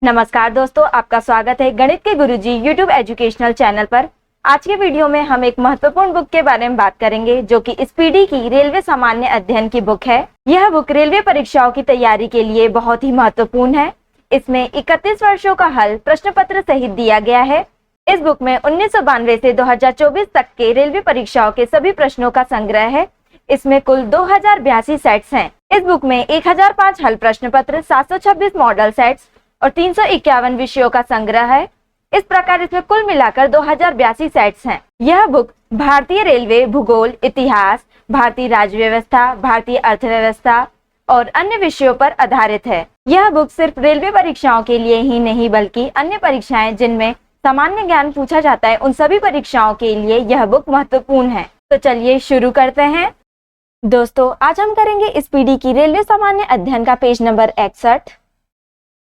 नमस्कार दोस्तों, आपका स्वागत है गणित के गुरुजी यूट्यूब एजुकेशनल चैनल पर। आज के वीडियो में हम एक महत्वपूर्ण बुक के बारे में बात करेंगे जो कि स्पीडी की रेलवे सामान्य अध्ययन की बुक है। यह बुक रेलवे परीक्षाओं की तैयारी के लिए बहुत ही महत्वपूर्ण है। इसमें 31 वर्षों का हल प्रश्न पत्र सहित दिया गया है। इस बुक में 1992 से 2024 तक के रेलवे परीक्षाओं के सभी प्रश्नों का संग्रह है। इसमें कुल 2082 सेट्स हैं। इस बुक में 1005 हल प्रश्न पत्र, 726 मॉडल सेट्स और 351 विषयों का संग्रह है। इस प्रकार इसमें कुल मिलाकर 2082 सेट्स हैं। यह बुक भारतीय रेलवे, भूगोल, इतिहास, भारतीय राज्य व्यवस्था, भारतीय अर्थव्यवस्था और अन्य विषयों पर आधारित है। यह बुक सिर्फ रेलवे परीक्षाओं के लिए ही नहीं बल्कि अन्य परीक्षाएं जिनमें सामान्य ज्ञान पूछा जाता है उन सभी परीक्षाओं के लिए यह बुक महत्वपूर्ण है। तो चलिए शुरू करते हैं। दोस्तों, आज हम करेंगे स्पीडी की रेलवे सामान्य अध्ययन का पेज नंबर 61।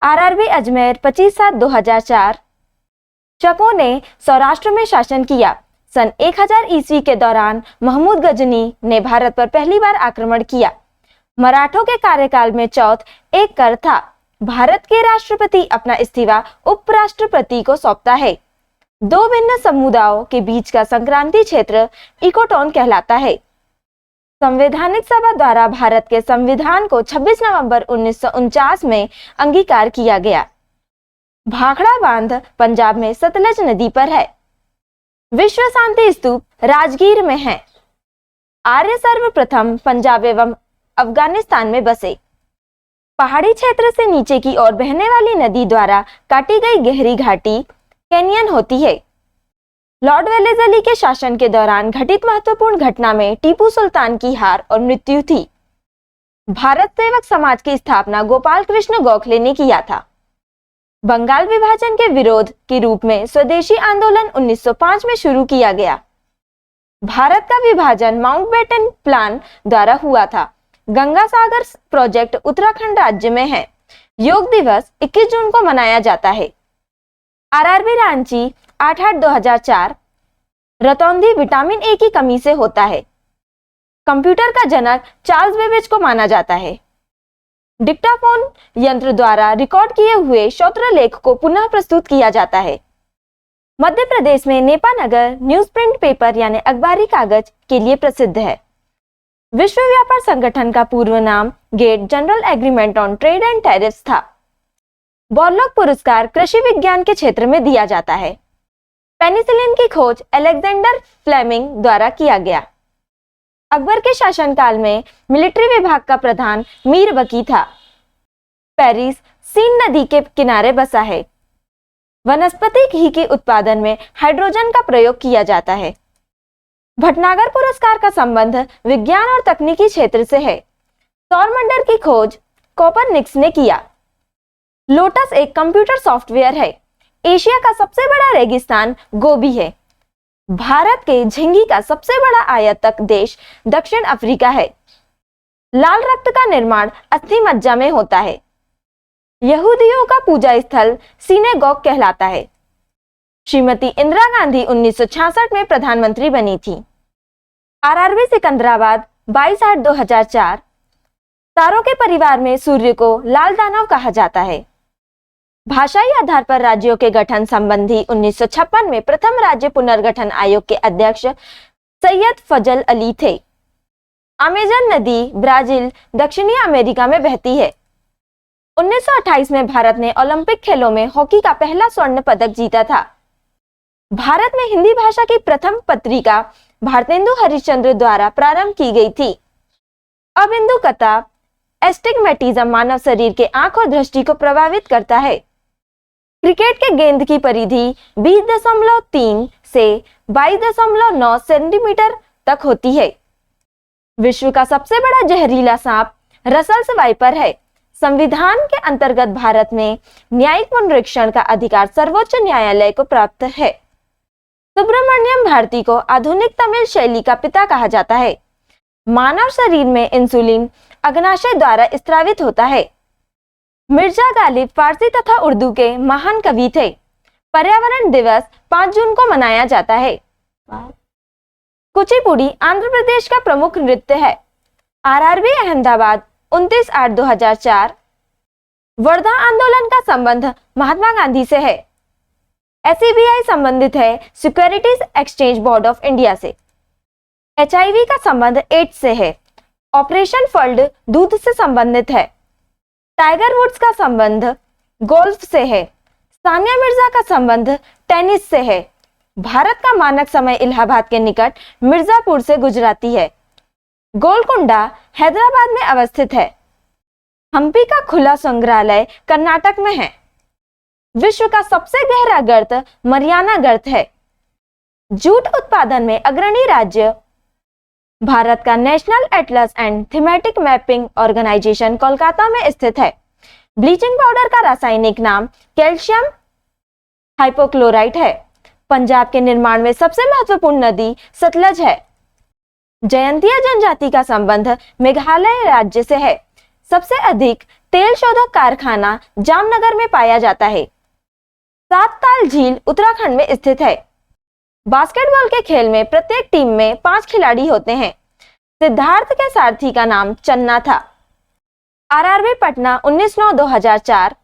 आरआरबी अजमेर 25/7/2004। चकों ने सौराष्ट्र में शासन किया। सन 1000 ईस्वी के दौरान महमूद गजनी ने भारत पर पहली बार आक्रमण किया। मराठों के कार्यकाल में चौथ एक कर था। भारत के राष्ट्रपति अपना इस्तीफा उपराष्ट्रपति को सौंपता है। दो भिन्न समुदायों के बीच का संक्रांति क्षेत्र इकोटोन कहलाता है। संवैधानिक सभा द्वारा भारत के संविधान को 26 नवंबर 1949 में अंगीकार किया गया। भाखड़ा बांध पंजाब में सतलज नदी पर है। विश्व शांति स्तूप राजगीर में है। आर्य सर्वप्रथम पंजाब एवं अफगानिस्तान में बसे। पहाड़ी क्षेत्र से नीचे की ओर बहने वाली नदी द्वारा काटी गई गहरी घाटी कैनियन होती है। लॉर्ड वेलेस्ली के शासन के दौरान घटित महत्वपूर्ण घटना में टीपू सुल्तान की हार और मृत्यु थी। भारत सेवक समाज की स्थापना गोपाल कृष्ण गोखले ने किया था। बंगाल विभाजन के विरोध के रूप में स्वदेशी आंदोलन 1905 में शुरू किया गया। भारत का विभाजन माउंटबेटन प्लान द्वारा हुआ था। गंगा सागर प्रोजेक्ट उत्तराखंड राज्य में है। योग दिवस 21 जून को मनाया जाता है। आरआरबी रांची 8/8/2004। रतौंधी विटामिन ए की कमी से होता है। कंप्यूटर का जनक चार्ल्स बेबेज को माना जाता है। डिक्टाफोन यंत्र द्वारा रिकॉर्ड किए हुए श्रोत्रलेख को पुनः प्रस्तुत किया जाता है। मध्य प्रदेश में नेपानगर न्यूज प्रिंट पेपर यानी अखबारी कागज के लिए प्रसिद्ध है। विश्व व्यापार संगठन का पूर्व नाम GATT General Agreement on Trade and Tariffs था। बॉर्लोग पुरस्कार कृषि विज्ञान के क्षेत्र में दिया जाता है। पेनिसिलिन की खोज अलेक्जेंडर फ्लेमिंग द्वारा किया गया। अकबर के शासनकाल में मिलिट्री विभाग का प्रधान मीर बकी था। पेरिस सीन नदी के किनारे बसा है। वनस्पति घी के उत्पादन में हाइड्रोजन का प्रयोग किया जाता है। भटनागर पुरस्कार का संबंध विज्ञान और तकनीकी क्षेत्र से है। सौरमंडल की खोज कोपरनिकस ने किया। लोटस एक कंप्यूटर सॉफ्टवेयर है। एशिया का सबसे बड़ा रेगिस्तान गोबी है। भारत के झिंगी का सबसे बड़ा आयातक देश दक्षिण अफ्रीका है। लाल रक्त का निर्माण अस्थि मज्जा में होता है। यहूदियों का पूजा स्थल सिनेगोग कहलाता है। श्रीमती इंदिरा गांधी 1966 में प्रधानमंत्री बनी थी। आरआरबी सिकंदराबाद 22/8/2004। तारों के परिवार में सूर्य को लाल दानव कहा जाता है। भाषाई आधार पर राज्यों के गठन संबंधी 1956 में प्रथम राज्य पुनर्गठन आयोग के अध्यक्ष सैयद फजल अली थे। अमेजन नदी ब्राजील, दक्षिणी अमेरिका में बहती है। 1928 में भारत ने ओलंपिक खेलों में हॉकी का पहला स्वर्ण पदक जीता था। भारत में हिंदी भाषा की प्रथम पत्रिका भारतेंदु हरिश्चंद्र द्वारा प्रारंभ की गई थी। अबिंदुकता एस्टिग्मेटिज्म मानव शरीर के आंख और दृष्टि को प्रभावित करता है। क्रिकेट के गेंद की परिधि 20.3 से 22.9 सेंटीमीटर तक होती है। विश्व का सबसे बड़ा जहरीला सांप रसल्स वाइपर है। संविधान के अंतर्गत भारत में न्यायिक पुनरीक्षण का अधिकार सर्वोच्च न्यायालय को प्राप्त है। सुब्रमण्यम भारती को आधुनिक तमिल शैली का पिता कहा जाता है। मानव शरीर में इंसुलिन अग्नाशय द्वारा स्रावित होता है। मिर्जा गालिब फारसी तथा उर्दू के महान कवि थे। पर्यावरण दिवस 5 जून को मनाया जाता है। कुचिपुड़ी आंध्र प्रदेश का प्रमुख नृत्य है। आरआरबी अहमदाबाद 29/8/2004। वर्धा आंदोलन का संबंध महात्मा गांधी से है। SEBI संबंधित है securities exchange board of India से। HIV का संबंध एड्स से है। ऑपरेशन फ्लड दूध से संबंधित है। टाइगर वुड्स का संबंध गोल्फ से है। सानिया मिर्जा का संबंध टेनिस से है। भारत का मानक समय इलाहाबाद के निकट मिर्जापुर से गुजराती है। गोलकुंडा हैदराबाद में अवस्थित है। हम्पी का खुला संग्रहालय कर्नाटक में है। विश्व का सबसे गहरा गर्त मरियाना गर्त है। जूट उत्पादन में अग्रणी राज्य भारत का National Atlas and Thematic Mapping Organisation Kolkata में स्थित है। ब्लीचिंग पाउडर का रासायनिक नाम कैल्शियम हाइपोक्लोराइट है। पंजाब के निर्माण में सबसे महत्वपूर्ण नदी सतलज है। जयंतिया जनजाति का संबंध मेघालय राज्य से है। सबसे अधिक तेल शोधक कारखाना जामनगर में पाया जाता है। सात ताल झील उत्तराखंड में स्थित है। बास्केटबॉल के खेल में प्रत्येक टीम में 5 खिलाड़ी होते हैं। सिद्धार्थ के सारथी का नाम चन्ना था। RRB पटना 19/9/2004।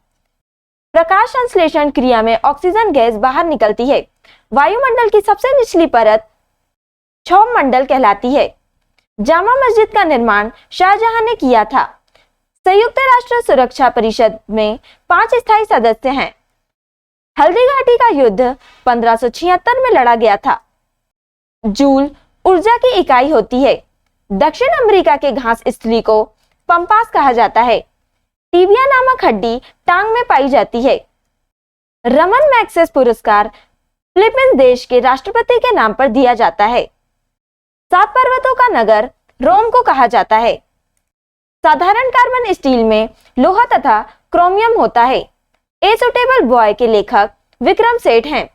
प्रकाश संश्लेषण क्रिया में ऑक्सीजन गैस बाहर निकलती है। वायुमंडल की सबसे निचली परत क्षौभ मंडल कहलाती है। जामा मस्जिद का निर्माण शाहजहां ने किया था। संयुक्त राष्ट्र सुरक्षा परिषद में 5 स्थायी सदस्य हैं। हल्दी घाटी का युद्ध 1576 में लड़ा गया था। जूल ऊर्जा की इकाई होती है। दक्षिण अमेरिका के घास स्थली को पंपास कहा जाता है। टीबिया नामक हड्डी टांग में पाई जाती है। रमन मैग्सेस पुरस्कार फिलीपींस देश के राष्ट्रपति के नाम पर दिया जाता है। 7 पर्वतों का नगर रोम को कहा जाता है। साधारण कार्बन स्टील में लोहा तथा क्रोमियम होता है। ए सुटेबल बॉय के लेखक विक्रम सेठ हैं।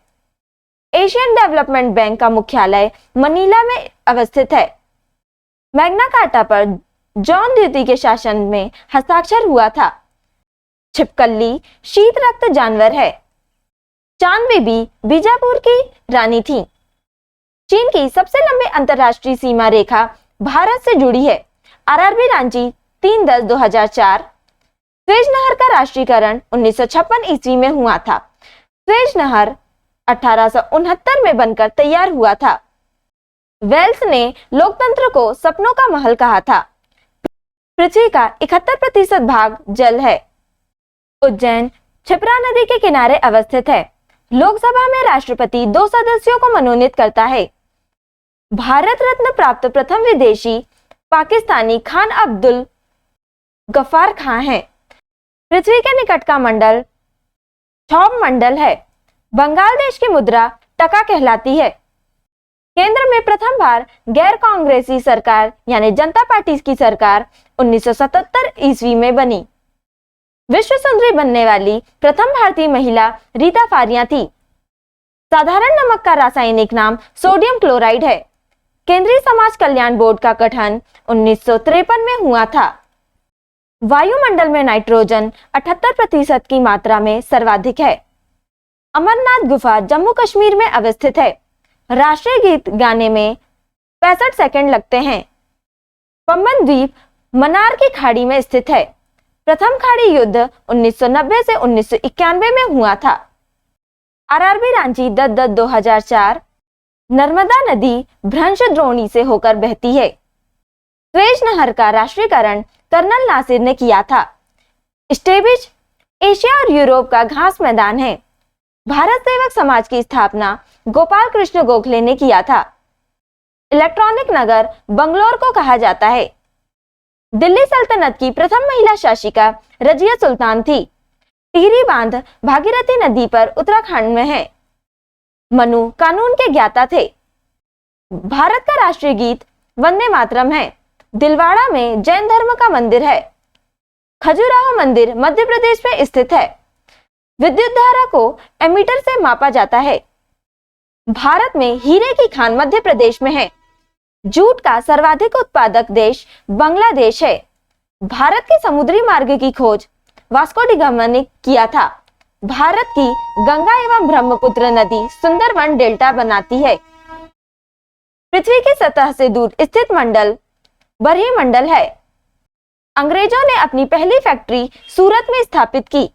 एशियन डेवलपमेंट बैंक का मुख्यालय मनीला में अवस्थित है। मैग्ना कार्टा पर जॉन द्वितीय के शासन में हस्ताक्षर हुआ था। छिपकली शीत रक्त जानवर है। चांद बीबी बीजापुर की रानी थी। चीन की सबसे लंबी अंतरराष्ट्रीय सीमा रेखा भारत से जुड़ी है। RRB रांची 3/10/2004। स्वेज नहर का राष्ट्रीयकरण 1956 ईस्वी में हुआ था। स्वेज नहर 1869 में बनकर तैयार हुआ था। वेल्स ने लोकतंत्र को सपनों का महल कहा था। पृथ्वी का 71% भाग जल है। उज्जैन क्षिप्रा नदी के किनारे अवस्थित है। लोकसभा में राष्ट्रपति 2 सदस्यों को मनोनीत करता है। भारत रत्न प्राप्त प्रथम विदेशी पाकिस्तानी खान अब्दुल गफ्फार खां हैं। पृथ्वी के निकट का मंडल क्षौभ मंडल है। बंगाल देश की मुद्रा टका कहलाती है। केंद्र में प्रथम बार गैर कांग्रेसी सरकार यानी जनता पार्टी की सरकार 1977 ईस्वी में बनी। विश्व सुंदरी बनने वाली प्रथम भारतीय महिला रीता फारिया थी। साधारण नमक का रासायनिक नाम सोडियम क्लोराइड है। केंद्रीय समाज कल्याण बोर्ड का गठन 1953 में हुआ था। वायुमंडल में नाइट्रोजन 78% की मात्रा में सर्वाधिक है। अमरनाथ गुफा जम्मू कश्मीर में अवस्थित है। राष्ट्रीय गीत गाने में 65 सेकंड लगते हैं। पंबन द्वीप मन्नार की खाड़ी में स्थित है। प्रथम खाड़ी युद्ध 1990 से 1991 में हुआ था। RRB रांची 10/10/2004। नर्मदा नदी भ्रंश द्रोणी से होकर बहती है। स्वेज नहर का राष्ट्रीयकरण कर्नल नासिर ने किया था। स्टेबिज एशिया और यूरोप का घास मैदान है। भारत सेवक समाज की स्थापना गोपाल कृष्ण गोखले ने किया था। इलेक्ट्रॉनिक नगर बंगलौर को कहा जाता है। दिल्ली सल्तनत की प्रथम महिला शासिका रजिया सुल्तान थी। टिहरी बांध भागीरथी नदी पर उत्तराखंड में है। मनु कानून के ज्ञाता थे। भारत का राष्ट्रीय गीत वंदे मातरम है। दिलवाड़ा में जैन धर्म का मंदिर है। खजुराहो मंदिर मध्य प्रदेश में स्थित है। विद्युत धारा को एमीटर से मापा जाता है। भारत में हीरे की खान मध्य प्रदेश में है। जूट का सर्वाधिक उत्पादक देश बांग्लादेश है। भारत के समुद्री मार्ग की खोज वास्को डी गामा ने किया था। भारत की गंगा एवं ब्रह्मपुत्र नदी सुंदरवन डेल्टा बनाती है। पृथ्वी की सतह से दूर स्थित मंडल बरही मंडल है। अंग्रेजों ने अपनी पहली फैक्ट्री सूरत में स्थापित की।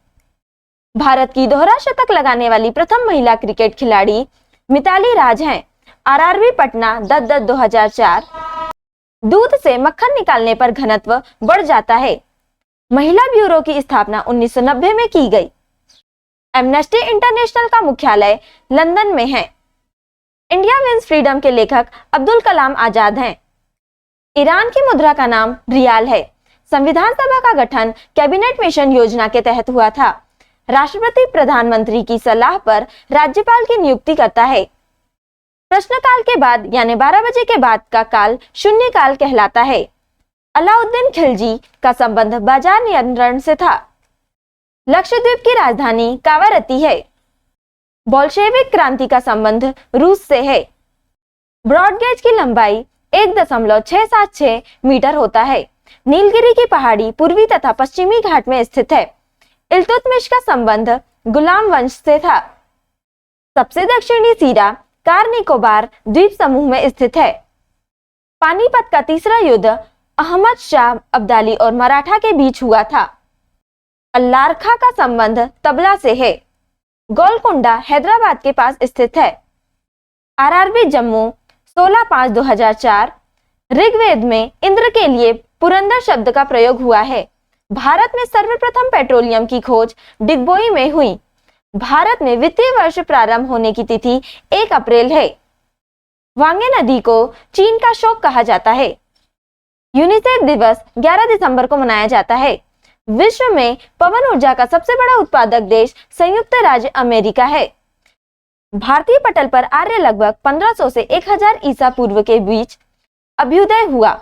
भारत की दोहरा शतक लगाने वाली प्रथम महिला क्रिकेट खिलाड़ी मिताली राज हैं। आरआरबी पटना 10/10/2004। दूध से मक्खन निकालने पर घनत्व बढ़ जाता है। महिला ब्यूरो की स्थापना 1990 में की गई। एमनेस्टी इंटरनेशनल का मुख्यालय लंदन में है। इंडिया मीन्स फ्रीडम के लेखक अब्दुल कलाम आजाद हैं। ईरान की मुद्रा का नाम रियाल है। संविधान सभा का गठन कैबिनेट मिशन योजना के तहत हुआ था। राष्ट्रपति प्रधानमंत्री की सलाह पर राज्यपाल की नियुक्ति करता है। प्रश्नकाल के बाद यानी 12 बजे के बाद का काल शून्य काल कहलाता है। अलाउद्दीन खिलजी का संबंध बाजार नियंत्रण से था। लक्षद्वीप की राजधानी कावारती है। बोल्शेविक क्रांति का संबंध रूस से है। ब्रॉडगेज की लंबाई 1.676 मीटर होता है। नीलगिरी की पहाड़ी पूर्वी तथा पश्चिमी घाट में स्थित है। इल्तुतमिश का संबंध गुलाम वंश से था। सबसे दक्षिणी सिरा कार निकोबार द्वीप समूह में स्थित है। पानीपत का तीसरा युद्ध अहमद शाह अब्दाली और मराठा के बीच हुआ था। अल्लारखा का संबंध तबला से है। गोलकुंडा हैदराबाद के पास स्थित है। आरआरबी जम्मू 16/5/2004। ऋग्वेद में इंद्र के लिए पुरंदर शब्द का प्रयोग हुआ है। भारत में सर्वप्रथम पेट्रोलियम की खोज डिगबोई में हुई। भारत में वित्तीय वर्ष प्रारंभ होने की तिथि 1 अप्रैल है। वांगे नदी को चीन का शोक कहा जाता है। यूनिसेफ दिवस 11 दिसंबर को मनाया जाता है। विश्व में पवन ऊर्जा का सबसे बड़ा उत्पादक देश संयुक्त राज्य अमेरिका है। भारतीय पटल पर आर्य लगभग 1500 से 1000 ईसा पूर्व के बीच अभ्युदय हुआ।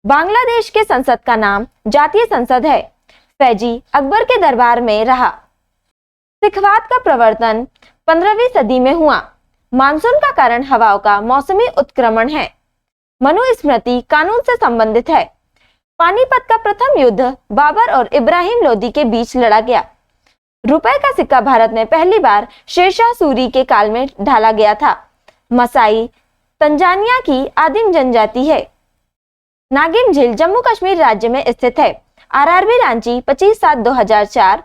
बांग्लादेश के संसद का नाम जातीय संसद है। फैजी अकबर के दरबार में रहा। सिखवात का प्रवर्तन 15वीं सदी में हुआ। मानसून का कारण हवाओं का मौसमी उत्क्रमण है। मनुस्मृति कानून से संबंधित है। पानीपत का प्रथम युद्ध बाबर और इब्राहिम लोदी के बीच लड़ा गया। रुपए का सिक्का भारत में पहली बार शेरशाह सूरी के काल में ढाला गया था। मसाई तंजानिया की आदिम जनजाति है। नागिन झील जम्मू कश्मीर राज्य में स्थित है। आरआरबी रांची 25/7/2004।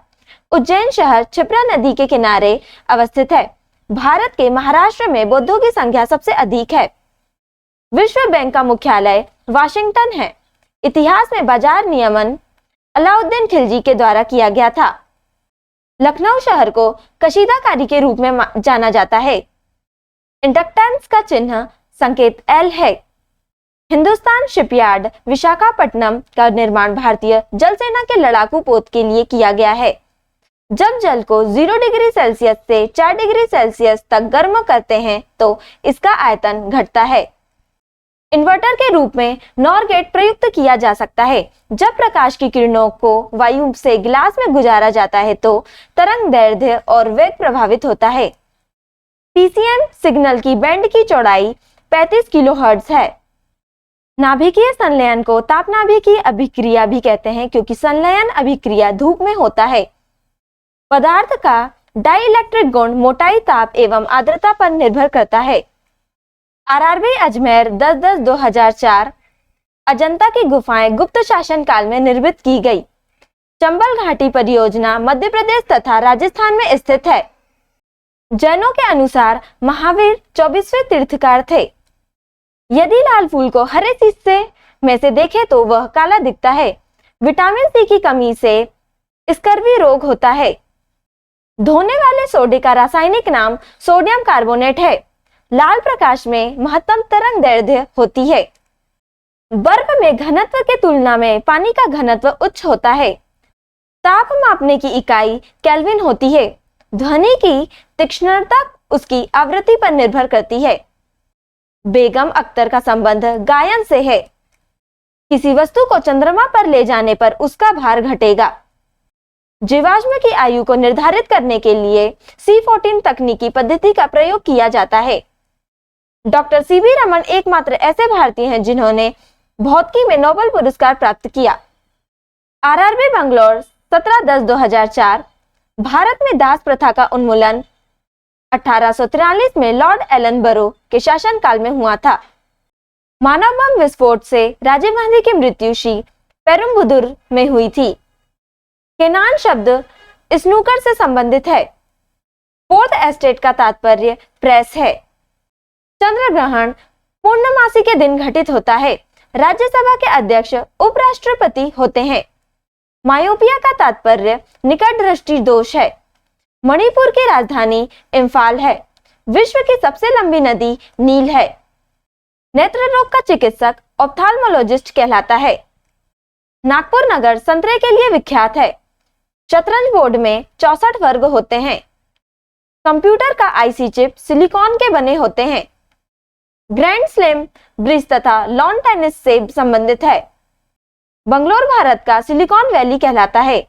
उज्जैन शहर क्षिप्रा नदी के किनारे अवस्थित है। भारत के महाराष्ट्र में बौद्धों की संख्या सबसे अधिक है। विश्व बैंक का मुख्यालय वाशिंगटन है। इतिहास में बाजार नियमन अलाउद्दीन खिलजी के द्वारा किया गया था। लखनऊ शहर को कशीदाकारी के रूप में जाना जाता है। इंडक्टेंस का चिन्ह संकेत L है। हिंदुस्तान शिपयार्ड विशाखापट्टनम का निर्माण भारतीय जल सेना के लड़ाकू पोत के लिए किया गया है। जब जल को 0 डिग्री सेल्सियस से 4 डिग्री सेल्सियस तक गर्म करते हैं तो इसका आयतन घटता है। इन्वर्टर के रूप में नॉर गेट प्रयुक्त किया जा सकता है। जब प्रकाश की किरणों को वायु से गिलास में गुजारा जाता है तो तरंग दैर्ध्य और वेग प्रभावित होता है। पीसीएम सिग्नल की बैंड की चौड़ाई 35 किलोहर्ट्ज है। नाभिकीय संलयन को तापनाभिकीय अभिक्रिया भी कहते हैं क्योंकि संलयन अभिक्रिया धूप में होता है। पदार्थ का डाइइलेक्ट्रिक गुण मोटाई, ताप एवं आर्द्रता पर निर्भर करता है। आरआरबी अजमेर 10/10/2004। अजंता की गुफाएं गुप्त शासन काल में निर्मित की गई। चंबल घाटी परियोजना मध्य प्रदेश तथा राजस्थान में स्थित है। जैनों के अनुसार महावीर 24वें तीर्थकार थे। यदि लाल फूल को हरे शीशे में से देखें तो वह काला दिखता है। विटामिन सी की कमी से स्कर्वी रोग होता है। धोने वाले सोडे का रासायनिक नाम सोडियम कार्बोनेट है। लाल प्रकाश में महत्तम तरंग दैर्ध्य होती है। बर्फ में घनत्व के तुलना में पानी का घनत्व उच्च होता है। ताप मापने की इकाई केल्विन होती है। ध्वनि की तीक्ष्णता उसकी आवृत्ति पर निर्भर करती है। बेगम अख्तर का संबंध गायन से है। किसी वस्तु को चंद्रमा पर ले जाने पर उसका भार घटेगा। जीवाश्म की आयु को निर्धारित करने के लिए C14 तकनीकी पद्धति का प्रयोग किया जाता है। डॉक्टर सीवी रमन एकमात्र ऐसे भारतीय हैं जिन्होंने भौतिकी में नोबेल पुरस्कार प्राप्त किया। आरआरबी बंगलौर 17/10/2004। भारत में दास प्रथा का उन्मूलन 1843 में लॉर्ड एलनबरो के शासनकाल में हुआ था। मानव बम विस्फोट से राजीव गांधी की मृत्यु श्री पेरुम्बुदुर में हुई थी। केनान शब्द स्नूकर से संबंधित है। फोर्थ एस्टेट का तात्पर्य प्रेस है। चंद्र ग्रहण पूर्णमासी के दिन घटित होता है। राज्यसभा के अध्यक्ष उपराष्ट्रपति होते हैं। मायोपिया का तात्पर्य निकट दृष्टि दोष है। मणिपुर की राजधानी इम्फाल है। विश्व की सबसे लंबी नदी नील है। नेत्र रोग का चिकित्सक ऑप्थाल्मोलॉजिस्ट कहलाता है। नागपुर नगर संतरे के लिए विख्यात है। शतरंज बोर्ड में 64 वर्ग होते हैं। कंप्यूटर का आईसी चिप सिलिकॉन के बने होते हैं। ग्रैंड स्लैम ब्रिज तथा लॉन टेनिस से संबंधित है। बंगलोर भारत का सिलिकॉन वैली कहलाता है।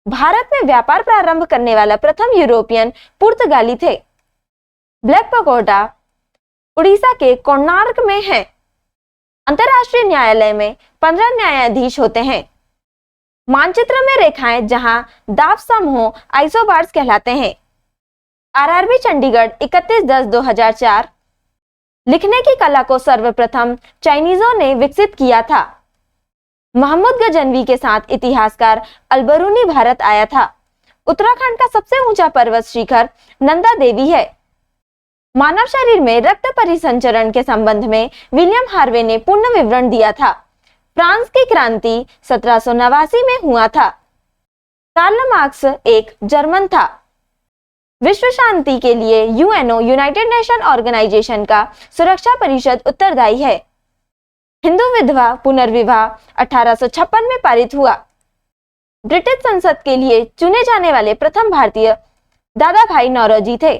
भारत में व्यापार प्रारंभ करने वाला प्रथम यूरोपियन पुर्तगाली थे। ब्लैक पगोडा उड़ीसा के कोणार्क में है। अंतर्राष्ट्रीय न्यायालय में 15 न्यायाधीश होते हैं। मानचित्र में रेखाएं जहां दाब सम हो आइसोबार्स कहलाते हैं। आरआरबी चंडीगढ़ 31/10/2004। लिखने की कला को सर्वप्रथम चाइनीजों ने विकसित किया था। महमूद गजनवी के साथ इतिहासकार अलबरूनी भारत आया था। उत्तराखंड का सबसे ऊंचा पर्वत शिखर नंदा देवी है। मानव शरीर में रक्त परिसंचरण के संबंध में विलियम हार्वे ने पूर्ण विवरण दिया था। फ्रांस की क्रांति 1789 में हुआ था। कार्ल मार्क्स एक जर्मन था। विश्व शांति के लिए यूएनओ यूनाइटेड नेशन ऑर्गेनाइजेशन का सुरक्षा परिषद उत्तरदायी है। हिंदू विधवा पुनर्विवाह 1856 में पारित हुआ। ब्रिटिश संसद के लिए चुने जाने वाले प्रथम भारतीय दादा भाई नौरोजी थे।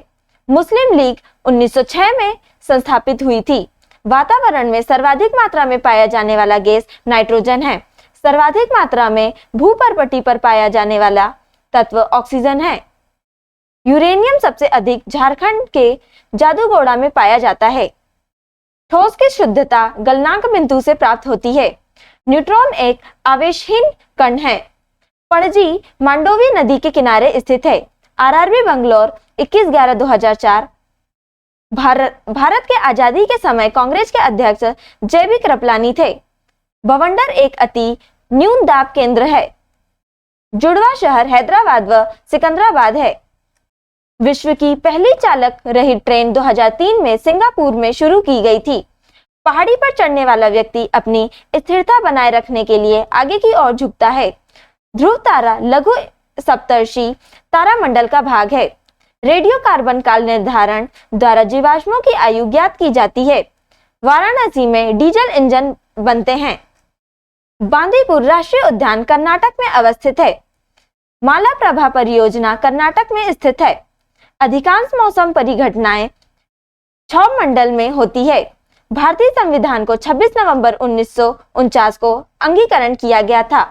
मुस्लिम लीग 1906 में संस्थापित हुई थी। वातावरण में सर्वाधिक मात्रा में पाया जाने वाला गैस नाइट्रोजन है। सर्वाधिक मात्रा में भूपर्पटी पर पाया जाने वाला तत्व ऑक्सीजन है। यूरेनियम सबसे अधिक झारखंड के जादूगोड़ा में पाया जाता है। ठोस की शुद्धता गलनांक बिंदु से प्राप्त होती है। न्यूट्रॉन एक आवेशहीन कण है। पणजी मांडोवी नदी के किनारे स्थित है। आरआरबी बंगलौर 21/11/2004। भारत के आजादी के समय कांग्रेस के अध्यक्ष जेबी कृपलानी थे। बवंडर एक अति न्यून दाब केंद्र है। जुड़वा शहर हैदराबाद व सिकंदराबाद है। विश्व की पहली चालक रहित ट्रेन 2003 में सिंगापुर में शुरू की गई थी। पहाड़ी पर चढ़ने वाला व्यक्ति अपनी स्थिरता बनाए रखने के लिए आगे की ओर झुकता है। ध्रुव तारा लघु सप्तर्षि तारामंडल का भाग है। रेडियो कार्बन काल निर्धारण द्वारा जीवाश्मों की आयु ज्ञात की जाती है। वाराणसी में डीजल इंजन बनते हैं। बांदीपुर राष्ट्रीय उद्यान कर्नाटक में अवस्थित है। मालाप्रभा परियोजना कर्नाटक में स्थित है। अधिकांश मौसम परिघटनाएं क्षौभ मंडल में होती है। भारतीय संविधान को 26 नवंबर 1949 को अंगीकरण किया गया था।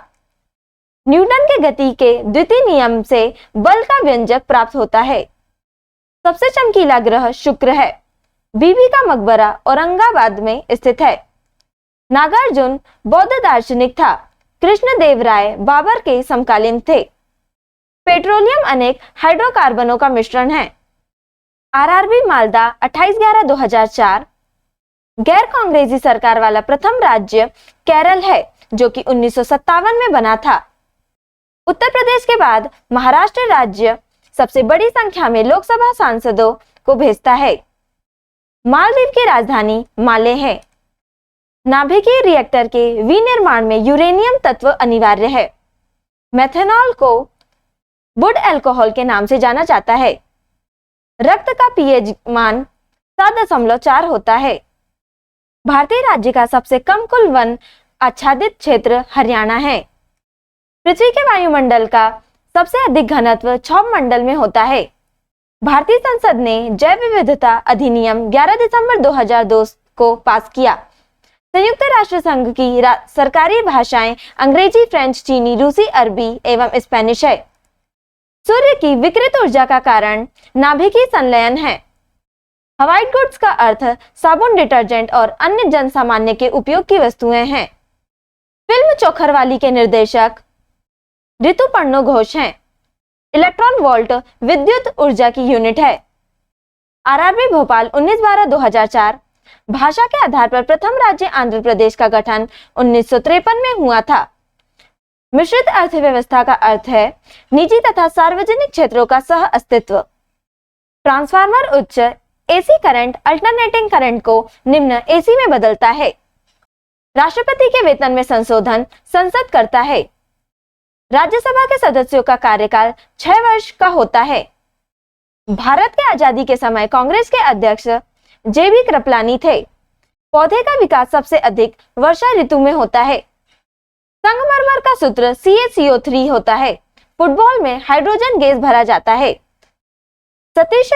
न्यूटन के गति के द्वितीय नियम से बल का व्यंजक प्राप्त होता है। सबसे चमकीला ग्रह शुक्र है। बीबी का मकबरा औरंगाबाद में स्थित है। नागार्जुन बौद्ध दार्शनिक था। कृष्णदेव राय बाबर के समकालीन थे। पेट्रोलियम अनेक हाइड्रोकार्बनों का मिश्रण है। आरआरबी मालदा 28/11/2004। गैर कांग्रेसी सरकार वाला प्रथम राज्य केरल है, जो कि 1957 में बना था। उत्तर प्रदेश के बाद महाराष्ट्र राज्य सबसे बड़ी संख्या में लोकसभा सांसदों को भेजता है। मालदीव की राजधानी माले है। नाभिकीय रिएक्टर के विनिर्माण में यूरेनियम तत्व अनिवार्य है। मेथनॉल को वुड अल्कोहल के नाम से जाना जाता है। रक्त का पीएच मान 7.4 होता है। भारतीय राज्य का सबसे कम कुल वन आच्छादित क्षेत्र हरियाणा है। पृथ्वी के वायुमंडल का सबसे अधिक घनत्व क्षौभ मंडल में होता है। भारतीय संसद ने जैव विविधता अधिनियम 11 दिसंबर 2002 को पास किया। संयुक्त राष्ट्र संघ की सरकारी भाषाएं अंग्रेजी, फ्रेंच, चीनी, रूसी, अरबी एवं स्पेनिश है। सूर्य की विकृत ऊर्जा का कारण नाभिकीय संलयन है। व्हाइट गुड्स का अर्थ साबुन, डिटर्जेंट और अन्य जन सामान्य के उपयोग की वस्तुएं हैं। फिल्म चोखरवाली के निर्देशक ऋतुपर्णो घोष हैं। इलेक्ट्रॉन वोल्ट विद्युत ऊर्जा की यूनिट है। आरआरबी भोपाल 19/12/2004। भाषा के आधार पर प्रथम राज्य आंध्र प्रदेश का गठन 1953 में हुआ था। मिश्रित अर्थव्यवस्था का अर्थ है निजी तथा सार्वजनिक क्षेत्रों का सह अस्तित्व। ट्रांसफार्मर उच्च एसी करंट अल्टरनेटिंग करंट को निम्न एसी में बदलता है। राष्ट्रपति के वेतन में संशोधन संसद करता है। राज्यसभा के सदस्यों का कार्यकाल 6 वर्ष का होता है। भारत के आजादी के समय कांग्रेस के अध्यक्ष जेबी कृपलानी थे। पौधे का विकास सबसे अधिक वर्षा ऋतु में होता है। संगमरमर का सूत्र CaCO3 होता है। फुटबॉल में हाइड्रोजन गैस भरा जाता है। सतीश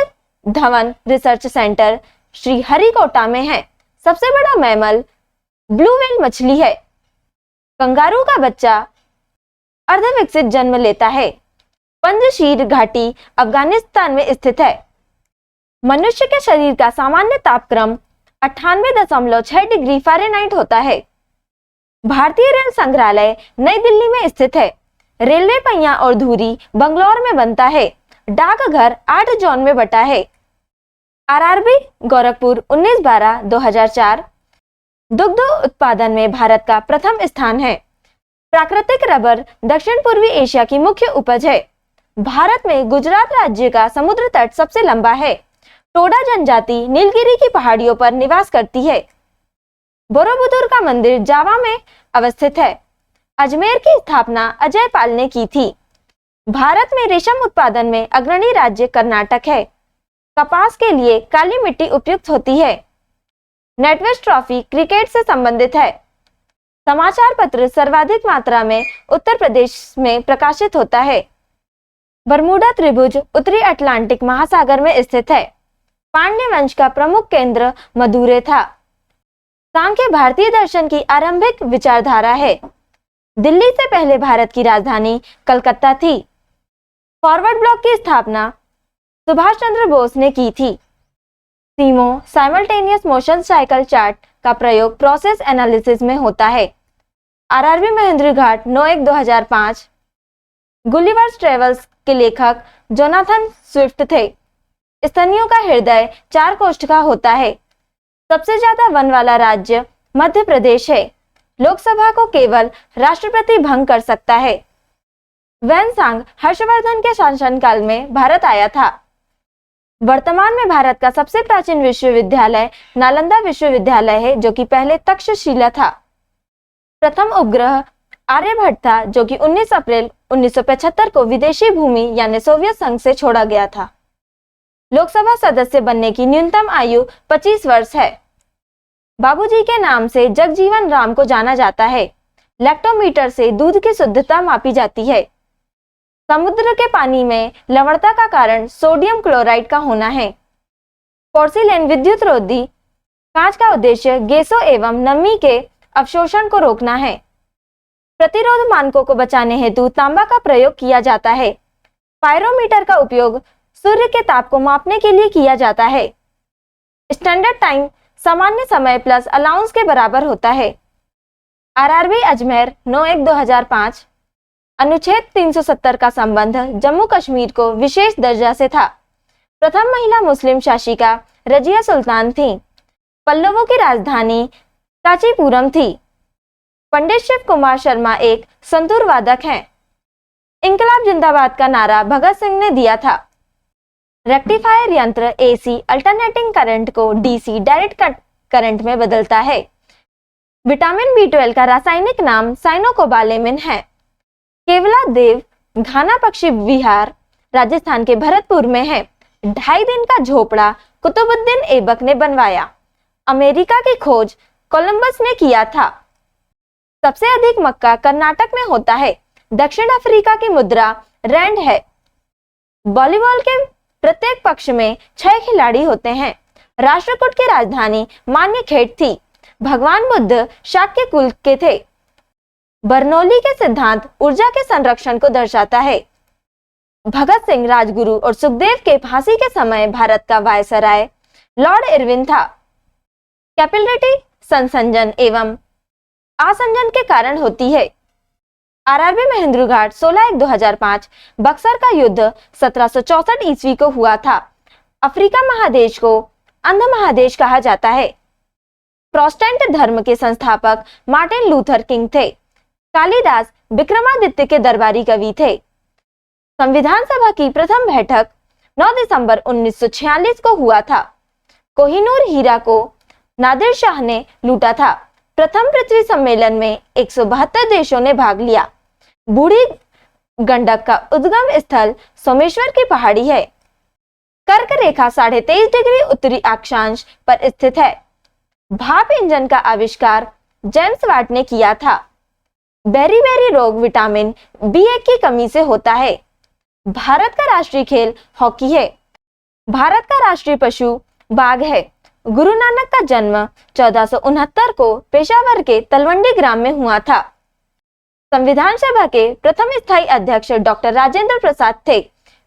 धवन रिसर्च सेंटर श्रीहरिकोटा में है। सबसे बड़ा मैमल ब्लू व्हेल मछली है। कंगारू का बच्चा अर्धविकसित जन्म लेता है। पंजशीर घाटी अफगानिस्तान में स्थित है। मनुष्य के शरीर का सामान्य तापक्रम 98.6 डिग्री फ़ारेनहाइट होता है। भारतीय रेल संग्रहालय नई दिल्ली में स्थित है। रेलवे पहिया और धुरी बंगलौर में बनता है। डाकघर 8 जोन में बटा है। आरआरबी गोरखपुर 19/12/2004। दुग्ध उत्पादन में भारत का प्रथम स्थान है। प्राकृतिक रबर दक्षिण पूर्वी एशिया की मुख्य उपज है। भारत में गुजरात राज्य का समुद्र तट सबसे लंबा है। टोडा जनजाति नीलगिरी की पहाड़ियों पर निवास करती है। बोरोबुदुर का मंदिर जावा में अवस्थित है। अजमेर की स्थापना अजय पाल ने की थी। भारत में रेशम उत्पादन में अग्रणी राज्य कर्नाटक है। कपास के लिए काली मिट्टी उपयुक्त होती है। नेटवेस्ट ट्रॉफी क्रिकेट से संबंधित है। समाचार पत्र सर्वाधिक मात्रा में उत्तर प्रदेश में प्रकाशित होता है। बरमूडा त्रिभुज उत्तरी अटलांटिक महासागर में स्थित है। पांड्य वंश का प्रमुख केंद्र मदुरै था। सांख्य भारतीय दर्शन की आरंभिक विचारधारा है। दिल्ली से पहले भारत की राजधानी कलकत्ता थी। फॉरवर्ड ब्लॉक की स्थापना सुभाष चंद्र बोस ने की थी। सीमो साइमल्टेनियस मोशन साइकिल चार्ट का प्रयोग प्रोसेस एनालिसिस में होता है। आरआरबी महेंद्र घाट 9/1/2005। गुलिवर्स ट्रेवल्स के लेखक जोनाथन स्विफ्ट थे। स्तनियों का हृदय 4 कोष्ठ का होता है। सबसे ज्यादा वन वाला राज्य मध्य प्रदेश है। लोकसभा को केवल राष्ट्रपति भंग कर सकता है। वैनसांग हर्षवर्धन के शासनकाल में भारत आया था। वर्तमान में भारत का सबसे प्राचीन विश्वविद्यालय नालंदा विश्वविद्यालय है, जो कि पहले तक्षशिला था। प्रथम उपग्रह आर्यभट्ट था, जो कि 19 अप्रैल 1975 को विदेशी भूमि यानी सोवियत संघ से छोड़ा गया था। लोकसभा सदस्य बनने की न्यूनतम आयु 25 वर्ष है। बाबूजी के नाम से जगजीवन राम को जाना जाता है। लैक्टोमीटर से दूध की शुद्धता मापी जाती है। समुद्र के पानी में लवणता का कारण सोडियम क्लोराइड का होना है। पोर्सिलेन विद्युत रोधी कांच का उद्देश्य गैसों एवं नमी के अवशोषण को रोकना है। प्रतिरोध मानकों को बचाने हेतु तांबा का प्रयोग किया जाता है। पायरोमीटर का उपयोग सूर्य के ताप को मापने के लिए किया जाता है। स्टैंडर्ड टाइम सामान्य समय प्लस अलाउंस के बराबर होता है। आरआरबी अजमेर 9/1/2005। अनुच्छेद 370 का संबंध जम्मू कश्मीर को विशेष दर्जा से था। प्रथम महिला मुस्लिम शासिका रजिया सुल्तान थी। पल्लवों की राजधानी कांचीपुरम थी। पंडित शिव कुमार शर्मा एक संतूर वादक हैं। इंकलाब जिंदाबाद का नारा भगत सिंह ने दिया था। रेक्टिफायर यंत्र एसी अल्टरनेटिंग करंट को डीसी डायरेक्ट करंट में बदलता है। विटामिन B12 का रासायनिक नाम साइनोकोबालेमिन है। केवला देव घाना पक्षी विहार राजस्थान के भरतपुर में है। 2.5 दिन का झोपड़ा कुतुबुद्दीन ऐबक ने बनवाया। अमेरिका की खोज कोलंबस ने किया था। सबसे अधिक मक्का कर्नाटक में होता है। दक्षिण अफ्रीका की मुद्रा रैंड है। वॉलीबॉल के प्रत्येक पक्ष में 6 खिलाड़ी होते हैं। राष्ट्रकूट की राजधानी मान्यखेड़ थी। भगवान बुद्ध शाक्य कुल के थे। बर्नौली के सिद्धांत ऊर्जा के संरक्षण को दर्शाता है। भगत सिंह, राजगुरु और सुखदेव के फांसी के समय भारत का वायसराय लॉर्ड इरविन था। कैपिलरिटी संसंजन एवं आसंजन के कारण होती है। आरआरबी महेंद्र घाट 16/1/2005। बक्सर का युद्ध 1764 ईस्वी को हुआ था। अफ्रीका महादेश को अंध महादेश कहा जाता है। प्रोटेस्टेंट धर्म के संस्थापक मार्टिन लूथर किंग थे। कालिदास विक्रमादित्य के दरबारी कवि थे। संविधान सभा की प्रथम बैठक 9 दिसंबर 1946 को हुआ था। कोहिनूर हीरा को नादिर शाह ने लूटा था। प्रथम पृथ्वी सम्मेलन में 172 देशों ने भाग लिया। बूढ़ी गंडक का उद्गम स्थल सोमेश्वर की पहाड़ी है। कर्क रेखा 23.5 डिग्री उत्तरी अक्षांश पर स्थित है। भाप इंजन का आविष्कार जेम्स वाट ने किया था। बेरी रोग विटामिन B1 की कमी से होता है। भारत का राष्ट्रीय खेल हॉकी है। भारत का राष्ट्रीय पशु बाघ है। गुरु नानक का जन्म 1469 को पेशावर के तलवंडी ग्राम में हुआ था। संविधान सभा के प्रथम स्थायी अध्यक्ष डॉक्टर राजेंद्र प्रसाद थे।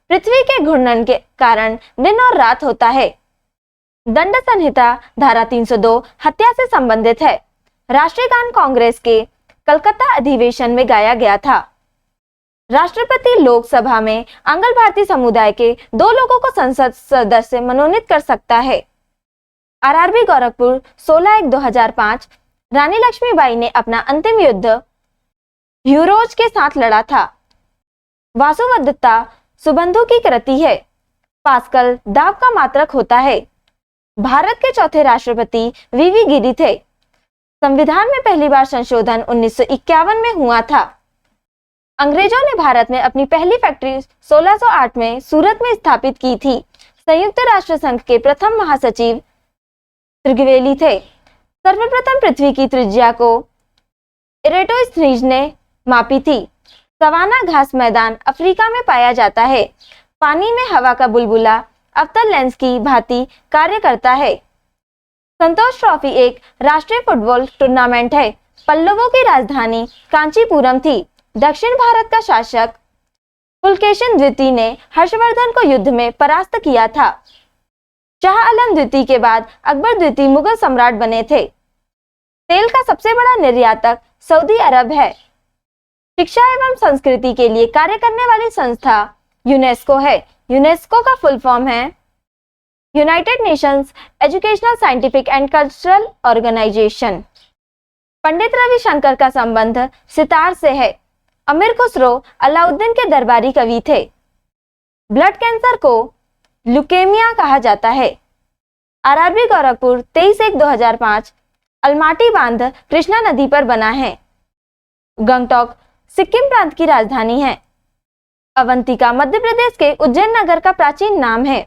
पृथ्वी के घूर्णन के कारण दिन और रात होता है। दंड संहिता धारा 302 हत्या से संबंधित है। राष्ट्रीय गान कांग्रेस के कलकत्ता अधिवेशन में गाया गया था। राष्ट्रपति लोकसभा में आंग्ल भारतीय समुदाय के 2 लोगों को संसद सदस्य मनोनीत कर सकता है। आरआरबी गोरखपुर 16/1/2005 रानी लक्ष्मीबाई ने अपना अंतिम युद्ध ह्यूरोज के साथ लड़ा था। वासुवदत्ता सुबंधु की कृति है। पास्कल दाब का मात्रक होता है। भारत के चौथे राष्ट्रपति वीवी गिरी थे। संविधान में पहली बार संशोधन 1951 में हुआ था। अंग्रेजों ने भारत में अपनी पहली फैक्ट्री 1608 में सूरत में स्थापित की थी। संयुक्त राष्ट्र संघ के प्रथम महासचिव त्रिगवेली थे। सर्वप्रथम पृथ्वी की त्रिज्या को इरेटोस्थनीज ने मापी थी। सवाना घास मैदान अफ्रीका में पाया जाता है। पानी में हवा का बुलबुला अवतल लेंस की भांति कार्य करता है। संतोष ट्रॉफी एक राष्ट्रीय फुटबॉल टूर्नामेंट है। पल्लवों की राजधानी कांचीपुरम थी। दक्षिण भारत का शासक पुलकेशिन द्वितीय ने हर्षवर्धन को युद्ध में परास्त किया था। शाह आलम द्वितीय के बाद अकबर द्वितीय मुगल सम्राट बने थे। तेल का सबसे बड़ा निर्यातक सऊदी अरब है। शिक्षा एवं संस्कृति के लिए कार्य करने वाली संस्था यूनेस्को है। यूनेस्को का फुल फॉर्म है United Nations Educational Scientific and Cultural Organization. Pandit Ravishankar का संबंध सितार से है। अमीर खुसरो अलाउद्दीन के दरबारी कवि थे। ब्लड कैंसर को ल्यूकेमिया कहा जाता है। आरआरबी गोरखपुर 23/1/2005 अलमाटी बांध कृष्णा नदी पर बना है। गंगटोक सिक्किम प्रांत की राजधानी है। अवंतिका मध्य प्रदेश के उज्जैन नगर का प्राचीन नाम है।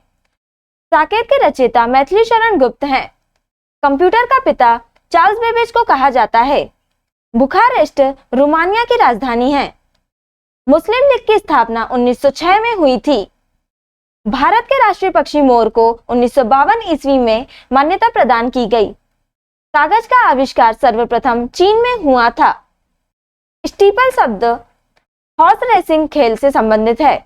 साकेत के रचयिता मैथिली शरण गुप्त हैं। कंप्यूटर का पिता चार्ल्स बेबेज को कहा जाता है। बुखारेस्ट रोमानिया की राजधानी है। मुस्लिम लीग की स्थापना 1906 में हुई थी। भारत के राष्ट्रीय पक्षी मोर को 1952 ईस्वी में मान्यता प्रदान की गई। कागज का आविष्कार सर्वप्रथम चीन में हुआ था। स्टीपल शब्द हॉर्स रेसिंग खेल से संबंधित है।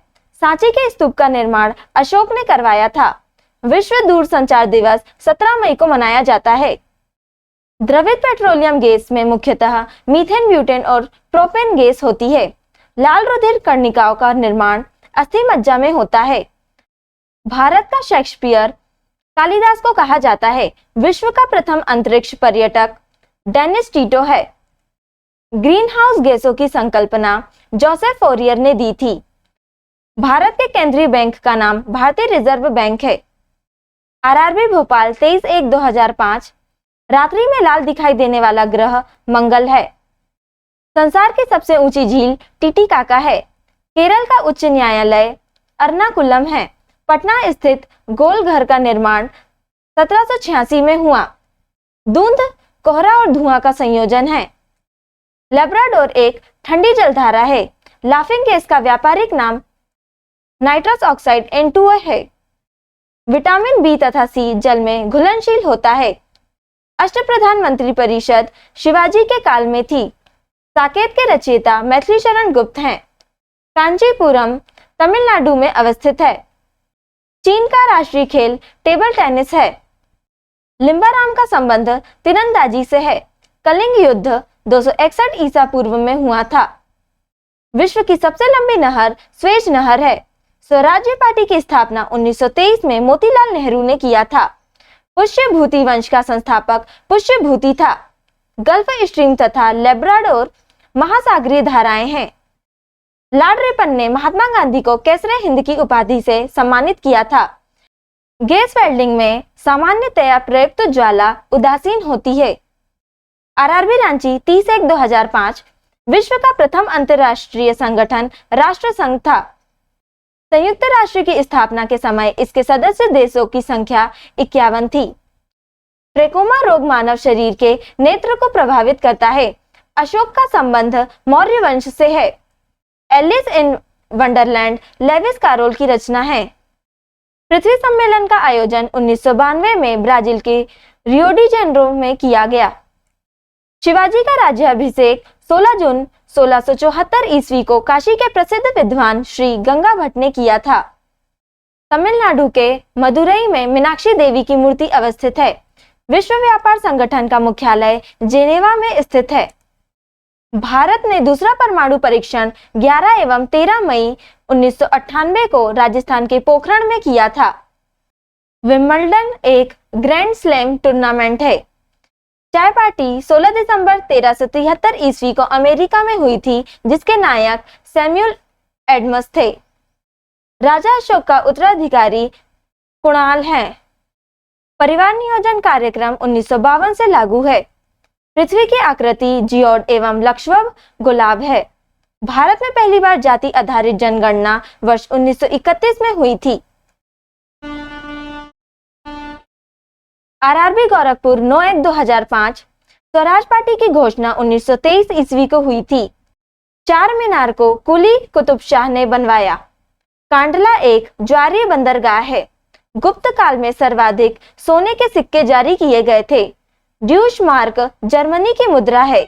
सांची के स्तूप का निर्माण अशोक ने करवाया था। विश्व दूरसंचार दिवस 17 मई को मनाया जाता है। द्रवित पेट्रोलियम गैस में मुख्यतः मीथेन, ब्यूटेन और प्रोपेन गैस होती है। लाल रुधिर कर्णिकाओं का निर्माण अस्थि मज्जा में होता है। भारत का शेक्सपियर कालिदास को कहा जाता है। विश्व का प्रथम अंतरिक्ष पर्यटक डेनिस टीटो है। ग्रीन हाउस गैसों की संकल्पना जोसेफ फोरियर ने दी थी। भारत के केंद्रीय बैंक का नाम भारतीय रिजर्व बैंक है। आरआरबी भोपाल 23/1/2005 रात्रि में लाल दिखाई देने वाला ग्रह मंगल है। संसार की सबसे ऊंची झील टिटिकाका है। केरल का उच्च न्यायालय एर्नाकुलम है। पटना स्थित गोल घर का निर्माण 1786 में हुआ। धुंध, कोहरा और धुआं का संयोजन है। लेब्राडोर एक ठंडी जलधारा है। लाफिंग गैस का व्यापारिक नाम नाइट्रस ऑक्साइड N2O है। विटामिन बी तथा सी जल में घुलनशील होता है। अष्टप्रधान मंत्री परिषद शिवाजी के काल में थी। साकेत के रचयिता मैथिली शरण गुप्त हैं। कांचीपुरम तमिलनाडु में अवस्थित है। चीन का राष्ट्रीय खेल टेबल टेनिस है। लिम्बाराम का संबंध तीरंदाजी से है। कलिंग युद्ध 261 ईसा पूर्व में हुआ था। विश्व की सबसे लंबी नहर स्वेज नहर है। स्वराज्य पार्टी की स्थापना 1923 में मोतीलाल नेहरू ने किया था। पुष्यभूति वंश का संस्थापक पुष्यभूति था। गल्फ स्ट्रीम तथा लेब्राडोर महासागरीय धाराएं हैं। लॉर्ड रिपन ने महात्मा गांधी को केसरे हिंद की उपाधि से सम्मानित किया था। गैस वेल्डिंग में सामान्यतया प्रयुक्त ज्वाला उदासीन होती है। आरआरबी रांची 30/1/2005 विश्व का प्रथम अंतर्राष्ट्रीय संगठन राष्ट्र संघ था। संयुक्त राष्ट्र की स्थापना के समय इसके सदस्य देशों की संख्या 51 थी। ट्रेकोमा रोग मानव शरीर के नेत्र को प्रभावित करता है। अशोक का संबंध मौर्य वंश से है। Alice in Wonderland Lewis Carroll की रचना है। पृथ्वी सम्मेलन का आयोजन 1992 में ब्राजील के रियो डी जेनेरो में किया गया। शिवाजी का राज्याभिषेक 16 जून 1674 ईस्वी को काशी के प्रसिद्ध विद्वान श्री गंगा भट्ट ने किया था। तमिलनाडु के मदुरई में मीनाक्षी देवी की मूर्ति अवस्थित है। विश्व व्यापार संगठन का मुख्यालय जेनेवा में स्थित है। भारत ने दूसरा परमाणु परीक्षण 11 एवं 13 मई 1998 को राजस्थान के पोखरण में किया था। विंबलडन एक ग्रैंड स्लैम टूर्नामेंट है। चाय पार्टी 16 दिसंबर 1373 ईस्वी को अमेरिका में हुई थी, जिसके नायक सैमुअल एडम्स थे। राजा अशोक का उत्तराधिकारी कुणाल है। परिवार नियोजन कार्यक्रम 1952 से लागू है। पृथ्वी की आकृति जियोड एवं लक्षद्वीप गोलाब है। भारत में पहली बार जाति आधारित जनगणना वर्ष 1931 में हुई थी। आरआरबी गोरखपुर 9/1/2005 स्वराज पार्टी की घोषणा 1923 ईस्वी को हुई थी। चार मीनार को कुली कुतुब शाह ने बनवाया। कांडला एक ज्वारीय बंदरगाह है। गुप्त काल में सर्वाधिक सोने के सिक्के जारी किए गए थे। ड्यूश मार्क जर्मनी की मुद्रा है।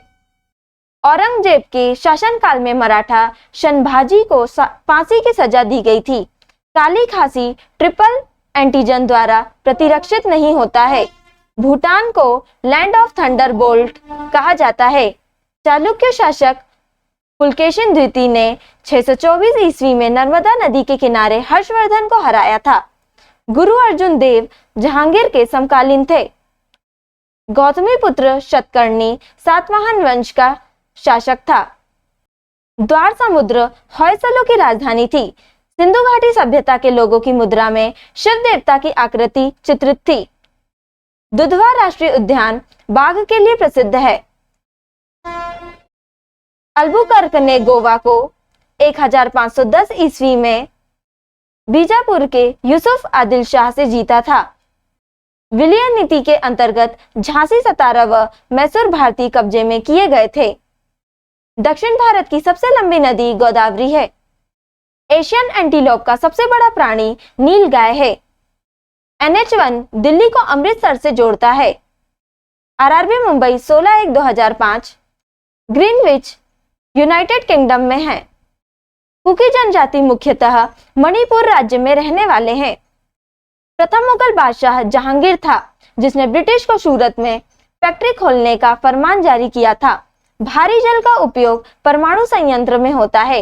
औरंगजेब के शासनकाल में मराठा शनभाजी को फांसी की सजा दी गई थी। काली खांसी ट्रिपल एंटीजन द्वारा प्रतिरक्षित नहीं होता है। भूटान को लैंड ऑफ थंडर बोल्ट कहा जाता है। चालुक्य शासक पुलकेशिन द्वितीय ने 624 ईस्वी में नर्मदा नदी के किनारे हर्षवर्धन को हराया था। गुरु अर्जुन देव जहांगीर के समकालीन थे। गौतमी पुत्र शतकर्णी सातवाहन वंश का शासक था। द्वार समुद्र होयसलों की राजधानी थी। सिंधु घाटी सभ्यता के लोगों की मुद्रा में शिव देवता की आकृति चित्रित थी। दुधवा राष्ट्रीय उद्यान बाघ के लिए प्रसिद्ध है। अल्बुकर्क ने गोवा को 1510 ईस्वी में बीजापुर के यूसुफ आदिल शाह से जीता था। विलय नीति के अंतर्गत झांसी, सतारा व मैसूर भारतीय कब्जे में किए गए थे। दक्षिण भारत की सबसे लंबी नदी गोदावरी है। एशियन एंटीलोप का सबसे बड़ा प्राणी नील गाय है। NH1 दिल्ली को अमृतसर से जोड़ता है। RRB Mumbai 16/1/2005 Greenwich United kingdom में है। कुकी जनजाति मुख्यतः मणिपुर राज्य में रहने वाले हैं। प्रथम मुगल बादशाह जहांगीर था, जिसने ब्रिटिश को सूरत में फैक्ट्री खोलने का फरमान जारी किया था। भारी जल का उपयोग परमाणु संयंत्र में होता है।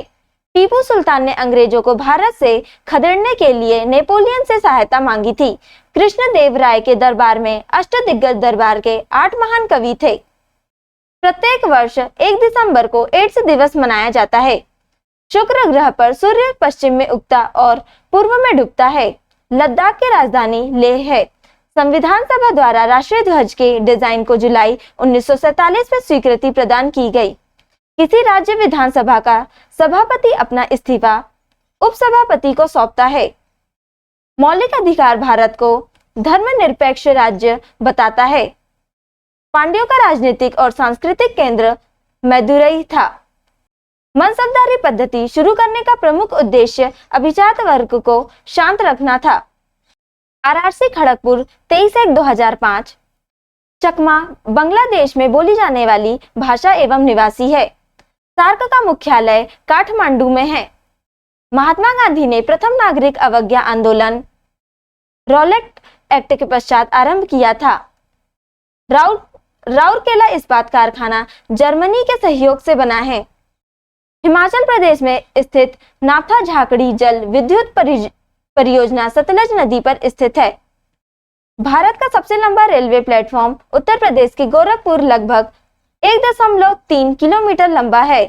टीपू सुल्तान ने अंग्रेजों को भारत से खदेड़ने के लिए नेपोलियन से सहायता मांगी थी। कृष्णदेव राय के दरबार में अष्टदिग्गज दरबार के 8 महान कवि थे। प्रत्येक वर्ष 1 दिसंबर को एड्स दिवस मनाया जाता है। शुक्र ग्रह पर सूर्य पश्चिम में उगता और पूर्व में डूबता है। लद्दाख की राजधानी लेह है। संविधान सभा द्वारा राष्ट्रीय ध्वज के डिजाइन को जुलाई 1947 में स्वीकृति प्रदान की गई। किसी राज्य विधानसभा का सभापति अपना इस्तीफा उपसभापति को सौंपता है। मौलिक अधिकार भारत को धर्मनिरपेक्ष राज्य बताता है। पांड्यों का राजनीतिक और सांस्कृतिक केंद्र मदुरई था। मनसबदारी पद्धति शुरू करने का प्रमुख उद्देश्य अभिजात वर्ग को शांत रखना था। आरआरसी खड़गपुर 23/1/2005 चकमा बांग्लादेश में बोली जाने वाली भाषा एवं निवासी है। सार्क का मुख्यालय काठमांडू में है। महात्मा गांधी ने प्रथम नागरिक अवज्ञा आंदोलन रॉलेट एक्ट के पश्चात आरंभ किया था। राउरकेला इस्पात कारखाना जर्मनी के सहयोग से बना है। हिमाचल प्रदेश में स्थित नाथा झाकड़ी जल विद्युत परियोजना सतलज नदी पर स्थित है। भारत का सबसे लंबा रेलवे प्लेटफॉर्म उत्तर प्रदेश के गोरखपुर लगभग 1.3 किलोमीटर लंबा है।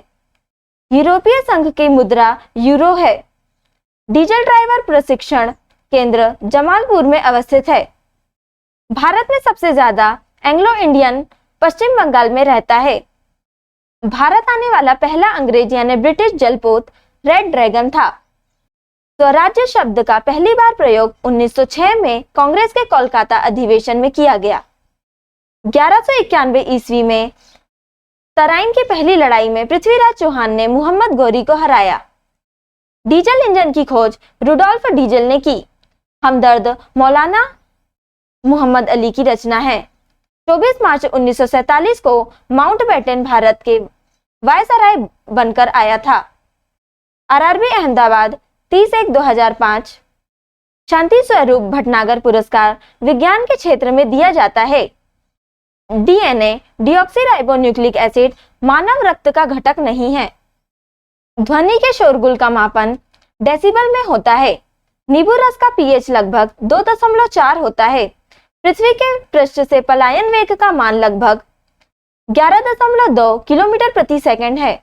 यूरोपीय संघ की मुद्रा यूरो है। डीजल ड्राइवर प्रशिक्षण केंद्र जमालपुर में अवस्थित है। भारत में सबसे ज्यादा एंग्लो इंडियन पश्चिम बंगाल में रहता है। भारत आने वाला पहला अंग्रेज यानी ब्रिटिश जलपोत रेड ड्रैगन था। स्वराज्य शब्द का पहली बार प्रयोग 1906 में कांग्रेस के कोलकाता अधिवेशन में किया गया। 1191 ईस्वी में तराइन की पहली लड़ाई में पृथ्वीराज चौहान ने मोहम्मद गौरी को हराया। डीजल इंजन की खोज रुडोल्फ डीजल ने की। हमदर्द मौलाना मोहम्मद अली की रचना है। 24 मार्च 1947 को माउंटबेटन भारत के वायसराय बनकर आया था। आरआरबी अहमदाबाद 30/1/2005 शांति स्वरूप भटनागर पुरस्कार विज्ञान के क्षेत्र में दिया जाता है। डीएनए डीऑक्सीराइबोन्यूक्लिक एसिड मानव रक्त का घटक नहीं है। ध्वनि के शोरगुल का मापन डेसिबल में होता है। नींबू रस का पीएच लगभग 2.4 होता है। पृथ्वी के पृष्ठ से पलायन वेग का मान लगभग 11.2 किलोमीटर प्रति सेकंड है।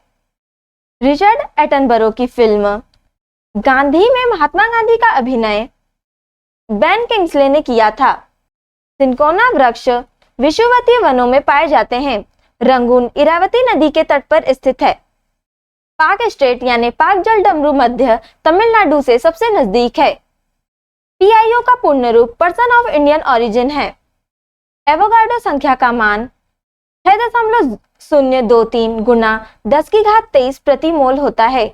रिचर्ड एटनबरो की फिल्म गांधी में महात्मा गांधी का अभिनय बेन किंग्सले ने किया था। सिनकोना वृक्ष विषुवतीय वनों में पाए जाते हैं। रंगून इरावती नदी के तट पर स्थित है। पाक स्टेट यानी पाक जल डमरू मध्य तमिलनाडु से सबसे नजदीक है। पीआईओ का पूर्ण रूप पर्सन ऑफ इंडियन ओरिजिन है। एवोगाड्रो संख्या का मान 6.023 गुना 10⁻23 प्रति मोल होता है।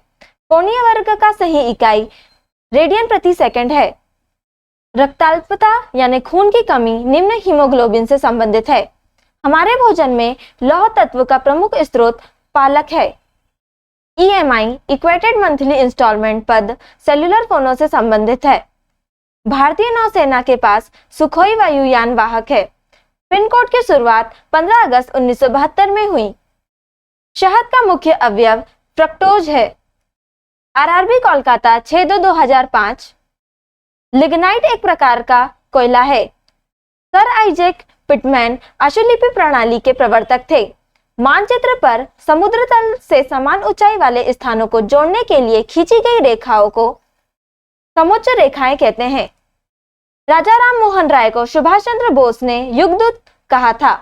कोणीय वर्ग का सही इकाई रेडियन प्रति सेकंड है। रक्ताल्पता यानी खून की कमी निम्न हीमोग्लोबिन से संबंधित है। हमारे भोजन में लौह तत्व का प्रमुख स्रोत पालक है। ईएमआई इक्वेटेड मंथली इंस्टॉलमेंट पद सेल्युलर फोनों से संबंधित है। भारतीय नौसेना के पास सुखोई वायुयान वाहक है। पिन कोड की शुरुआत 15 अगस्त 1972 में हुई। शहद का मुख्य अवयव फ्रक्टोज है। आरआरबी कोलकाता 6/2/2005। लिग्नाइट एक प्रकार का कोयला है। सर आइजैक पिटमैन आशुलिपि प्रणाली के प्रवर्तक थे। मानचित्र पर समुद्र तल से समान ऊंचाई वाले स्थानों को जोड़ने के लिए खींची गई रेखाओं को समुच्च रेखाएं कहते हैं। राजा राम मोहन राय को सुभाष चंद्र बोस ने युगदूत कहा था।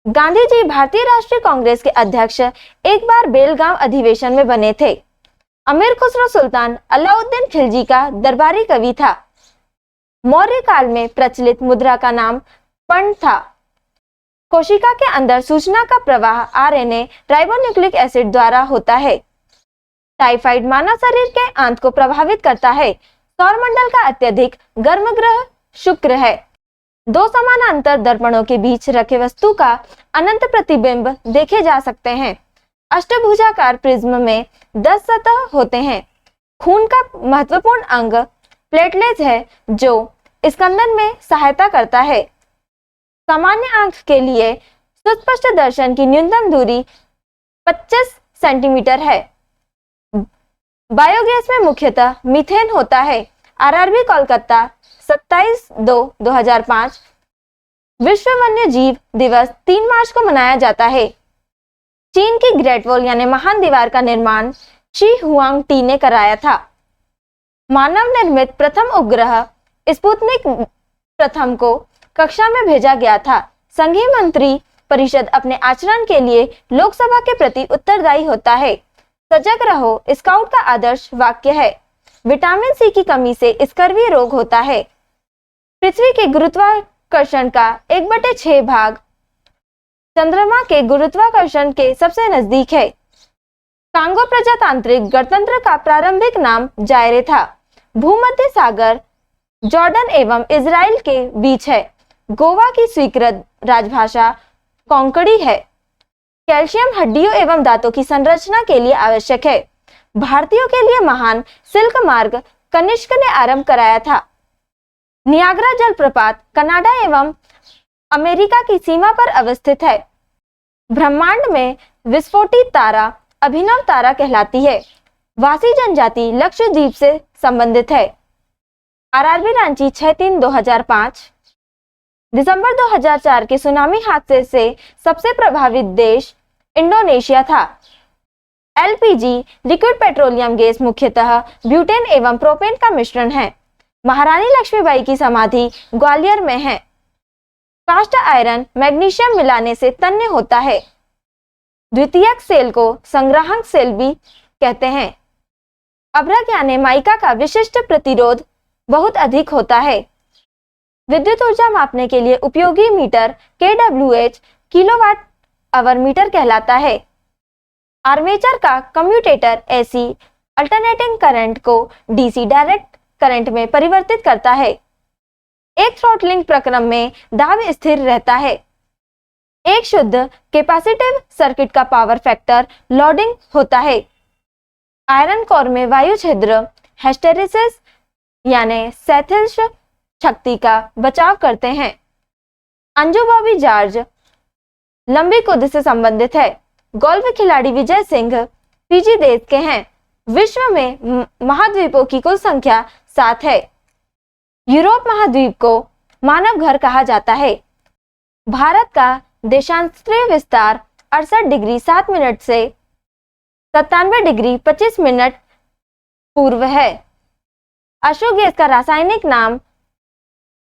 गांधी जी भारतीय राष्ट्रीय कांग्रेस के अध्यक्ष एक बार बेलगांव अधिवेशन में बने थे। अमीर खुसरो सुल्तान अलाउद्दीन खिलजी का दरबारी कवि था। मौर्य काल में प्रचलित मुद्रा का नाम पण था। कोशिका के अंदर सूचना का प्रवाह आरएनए राइबोन्यूक्लिक एसिड द्वारा होता है। टाइफाइड मानव शरीर के आंत को प्रभावित करता है। सौरमंडल का अत्यधिक गर्म ग्रह शुक्र है। दो समानांतर दर्पणों के बीच रखे वस्तु का अनंत प्रतिबिंब देखे जा सकते हैं। अष्टभुजाकार प्रिज्म में 10 सतह होते हैं। खून का महत्वपूर्ण अंग प्लेटलेट्स है जो स्कंदन में सहायता करता है। सामान्य आंख के लिए सुस्पष्ट दर्शन की न्यूनतम दूरी 25 सेंटीमीटर है। बायोगैस में मुख्यतः मीथेन होता है। आरआरबी कोलकाता 27/2/2005। विश्व वन्य जीव दिवस 3 मार्च को मनाया जाता है। चीन की ग्रेट वॉल यानी महान दीवार का निर्माण शी हुआंग-टी ने कराया था। मानव निर्मित प्रथम उपग्रह स्पुतनिक प्रथम को कक्षा में भेजा गया था। संघीय मंत्री परिषद अपने आचरण के लिए लोकसभा के प्रति उत्तरदायी होता है। सजग रहो स्काउट का आदर्श वाक्य है। विटामिन सी की कमी से स्कर्वी रोग होता है। पृथ्वी के गुरुत्वाकर्षण का 1/6 भाग चंद्रमा के गुरुत्वाकर्षण के सबसे नजदीक है। कांगो प्रजातांत्रिक गणतंत्र का प्रारंभिक नाम जायरे था। भूमध्य सागर जॉर्डन एवं इजराइल के बीच है। गोवा की स्वीकृत राजभाषा कोंकणी है। कैल्शियम हड्डियों एवं दांतों की संरचना के लिए आवश्यक है। भारतीयों के लिए महान सिल्क मार्ग कनिष्क ने आरंभ कराया था। नियाग्रा जलप्रपात कनाडा एवं अमेरिका की सीमा पर अवस्थित है। ब्रह्मांड में विस्फोटित तारा अभिनव तारा कहलाती है। वासी जनजाति लक्षद्वीप से संबंधित है। आरआरबी रांची 6/3/2005। दिसंबर 2004 के सुनामी हादसे से सबसे प्रभावित देश इंडोनेशिया था। एलपीजी लिक्विड पेट्रोलियम गैस मुख्यतः ब्यूटेन एवं प्रोपेन का मिश्रण है। महारानी लक्ष्मीबाई की समाधि ग्वालियर में है। कास्ट आयरन मैग्नीशियम मिलाने से तन्य होता है। द्वितीयक सेल को संग्राहक सेल भी कहते हैं। अभ्रक यानी माइका का विशिष्ट प्रतिरोध बहुत अधिक होता है। विद्युत ऊर्जा मापने के लिए उपयोगी meter kWh kilowatt hour meter कहलाता है। आर्मेचर का कम्यूटेटर एसी अल्टरनेटिंग करंट को डीसी डायरेक्ट करंट में परिवर्तित करता है। एक थ्रॉटलिंग प्रक्रम में दाब स्थिर रहता है। एक शुद्ध कैपेसिटिव सर्किट का पावर फैक्टर लोडिंग होता है। आयरन कोर में वायु छिद्र हिस्टेरेसिस यानी सेथिल्स शक्ति का बचाव करते हैं। अंजू बॉबी जॉर्ज लंबी कूद से संबंधित है। गोल्फ खिलाड़ी विजय सिंह फिजी देश के हैं। विश्व में महाद्वीपों की कुल संख्या 7 है। यूरोप महाद्वीप को मानव घर कहा जाता है। भारत का देशांतरीय विस्तार 68 डिग्री 7 मिनट से 97 डिग्री 25 मिनट पूर्व है। अशोक गैस का रासायनिक नाम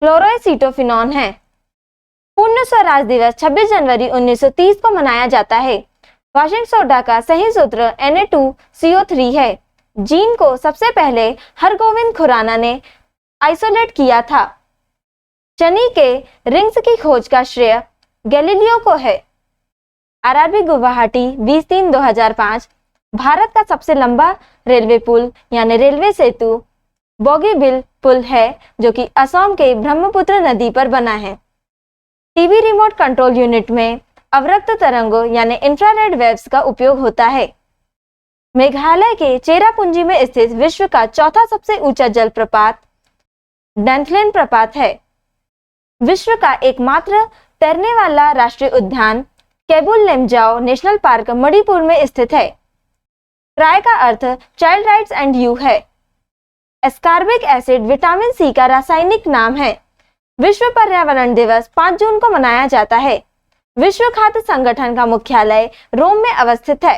क्लोरोएसीटोफिनॉन है। पूर्ण स्वराज दिवस 26 जनवरी 1930 को मनाया जाता है। वाशिंग सोडा का सही सूत्र Na2CO3 है। जीन को सबसे पहले हरगोविंद खुराना ने आइसोलेट किया था। शनि के रिंग्स की खोज का श्रेय गैलीलियो को है। आरआरबी गुवाहाटी 20/3/2005 भारत का सबसे लंबा रेलवे पुल यानी रेलवे सेतु बोगीबिल पुल है, जो कि असम के ब्रह्मपुत्र नदी पर बना है। टीवी रिमोट कंट्रोल यूनिट में अवरक्त तरंगों यानी इंफ्रारेड वेव्स का उपयोग होता है। मेघालय के चेरापूंजी में स्थित विश्व का चौथा सबसे ऊंचा जलप्रपात डैंथलिन प्रपात है। विश्व का एकमात्र तैरने वाला राष्ट्रीय उद्यान केबुल लेमजाओ नेशनल पार्क मणिपुर में स्थित है। ट्राई का अर्थ चाइल्ड राइट्स एंड यू है। एस्कॉर्बिक एसिड विटामिन सी का रासायनिक नाम है। विश्व पर्यावरण दिवस 5 जून को मनाया जाता है। विश्व खाद्य संगठन का मुख्यालय रोम में अवस्थित है।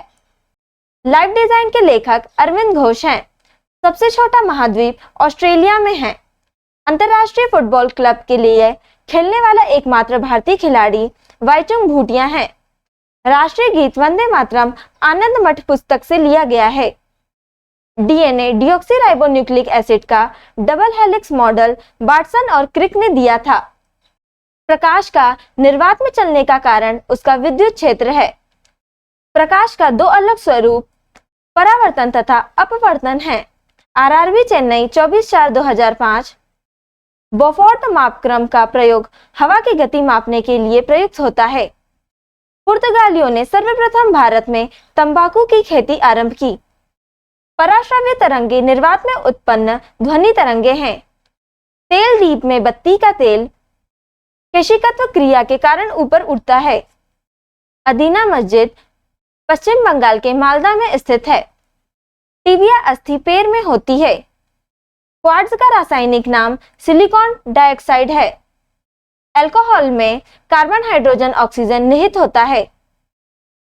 लाइफ डिजाइन के लेखक अरविंद घोष हैं। सबसे छोटा महाद्वीप ऑस्ट्रेलिया में है। अंतरराष्ट्रीय फुटबॉल क्लब के लिए खेलने वाला एकमात्र भारतीय खिलाड़ी वाईचुंग भूटिया है। राष्ट्रीय गीत वंदे मातरम आनंद मठ पुस्तक से लिया गया है। डीएनए डीऑक्सीराइबोन्यूक्लिक एसिड का डबल हेलिक्स मॉडल बाटसन और क्रिक ने दिया था। प्रकाश का निर्वात में चलने का कारण उसका विद्युत क्षेत्र है। प्रकाश का 2 अलग स्वरूप परावर्तन तथा अपवर्तन है। आरआरबी चेन्नई 24/4/2005 बोफोर्ट मापक्रम का प्रयोग हवा की गति मापने के लिए प्रयुक्त होता है। पुर्तगालियों ने सर्वप्रथम भारत में तंबाकू की खेती आरंभ की। पराश्रव्य तरंगे निर्वात में उत्पन्न ध्वनि तरंगे हैं। तेल दीप में बत्ती का तेल केशिकत्व क्रिया के कारण ऊपर उठता है। अदीना मस्जिद पश्चिम बंगाल के मालदा में स्थित है। टिबिया अस्थि पैर में होती है। क्वार्ट्ज का रासायनिक नाम सिलिकॉन डाइऑक्साइड है। अल्कोहल में कार्बन हाइड्रोजन ऑक्सीजन निहित होता है।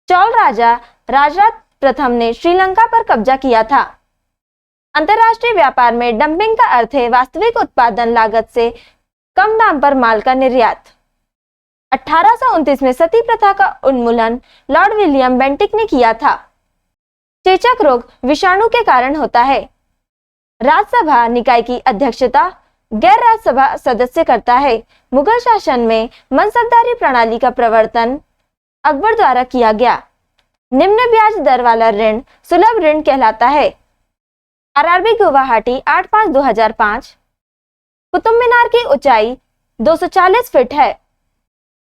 चोल राजा राजराज प्रथम ने श्रीलंका पर कब्जा किया था। अंतरराष्ट्रीय व्यापार में डंपिंग का अर्थ है वास्तविक उत्पादन लागत से कम दाम पर माल का निर्यात। 1829 में सती प्रथा का उन्मूलन लॉर्ड विलियम बेंटिक ने किया था। चेचक रोग विषाणु के कारण होता है। राज्यसभा निकाय की अध्यक्षता गैर राज्यसभा सदस्य करता है। मुगल शासन में मनसबदारी प्रणाली का प्रवर्तन अकबर द्वारा किया गया। निम्न ब्याज दर वाला ऋण सुलभ ऋण कहलाता है। आरआरबी गुवाहाटी 8/5/2005 कुतुब मीनार की ऊंचाई 240 फीट है।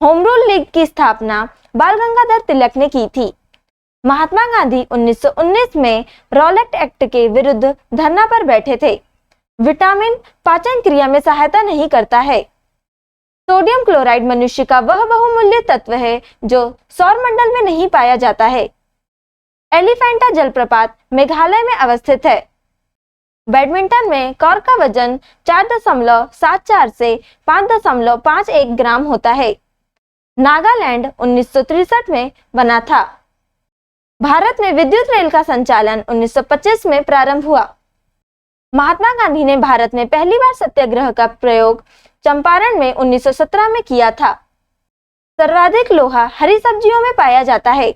होम रूल लीग की स्थापना बाल गंगाधर तिलक ने की थी। महात्मा गांधी 1919 में रॉलेट एक्ट के विरुद्ध धरना पर बैठे थे। विटामिन पाचन क्रिया में सहायता नहीं करता है। सोडियम क्लोराइड मनुष्य का वह बहुमूल्य तत्व है जो सौर मंडल में नहीं पाया जाता है। एलिफेंटा जलप्रपात मेघालय में अवस्थित है। बैडमिंटन में कॉर्क का वजन 4.74 से 5.51 ग्राम होता है। नागालैंड 1963 में बना था। भारत में विद्युत रेल का संचालन 1925 में प्रारंभ हुआ। महात्मा गांधी ने भारत में पहली बार सत्याग्रह का प्रयोग चंपारण में 1917 में किया था। सर्वाधिक लोहा हरी सब्जियों में पाया जाता है।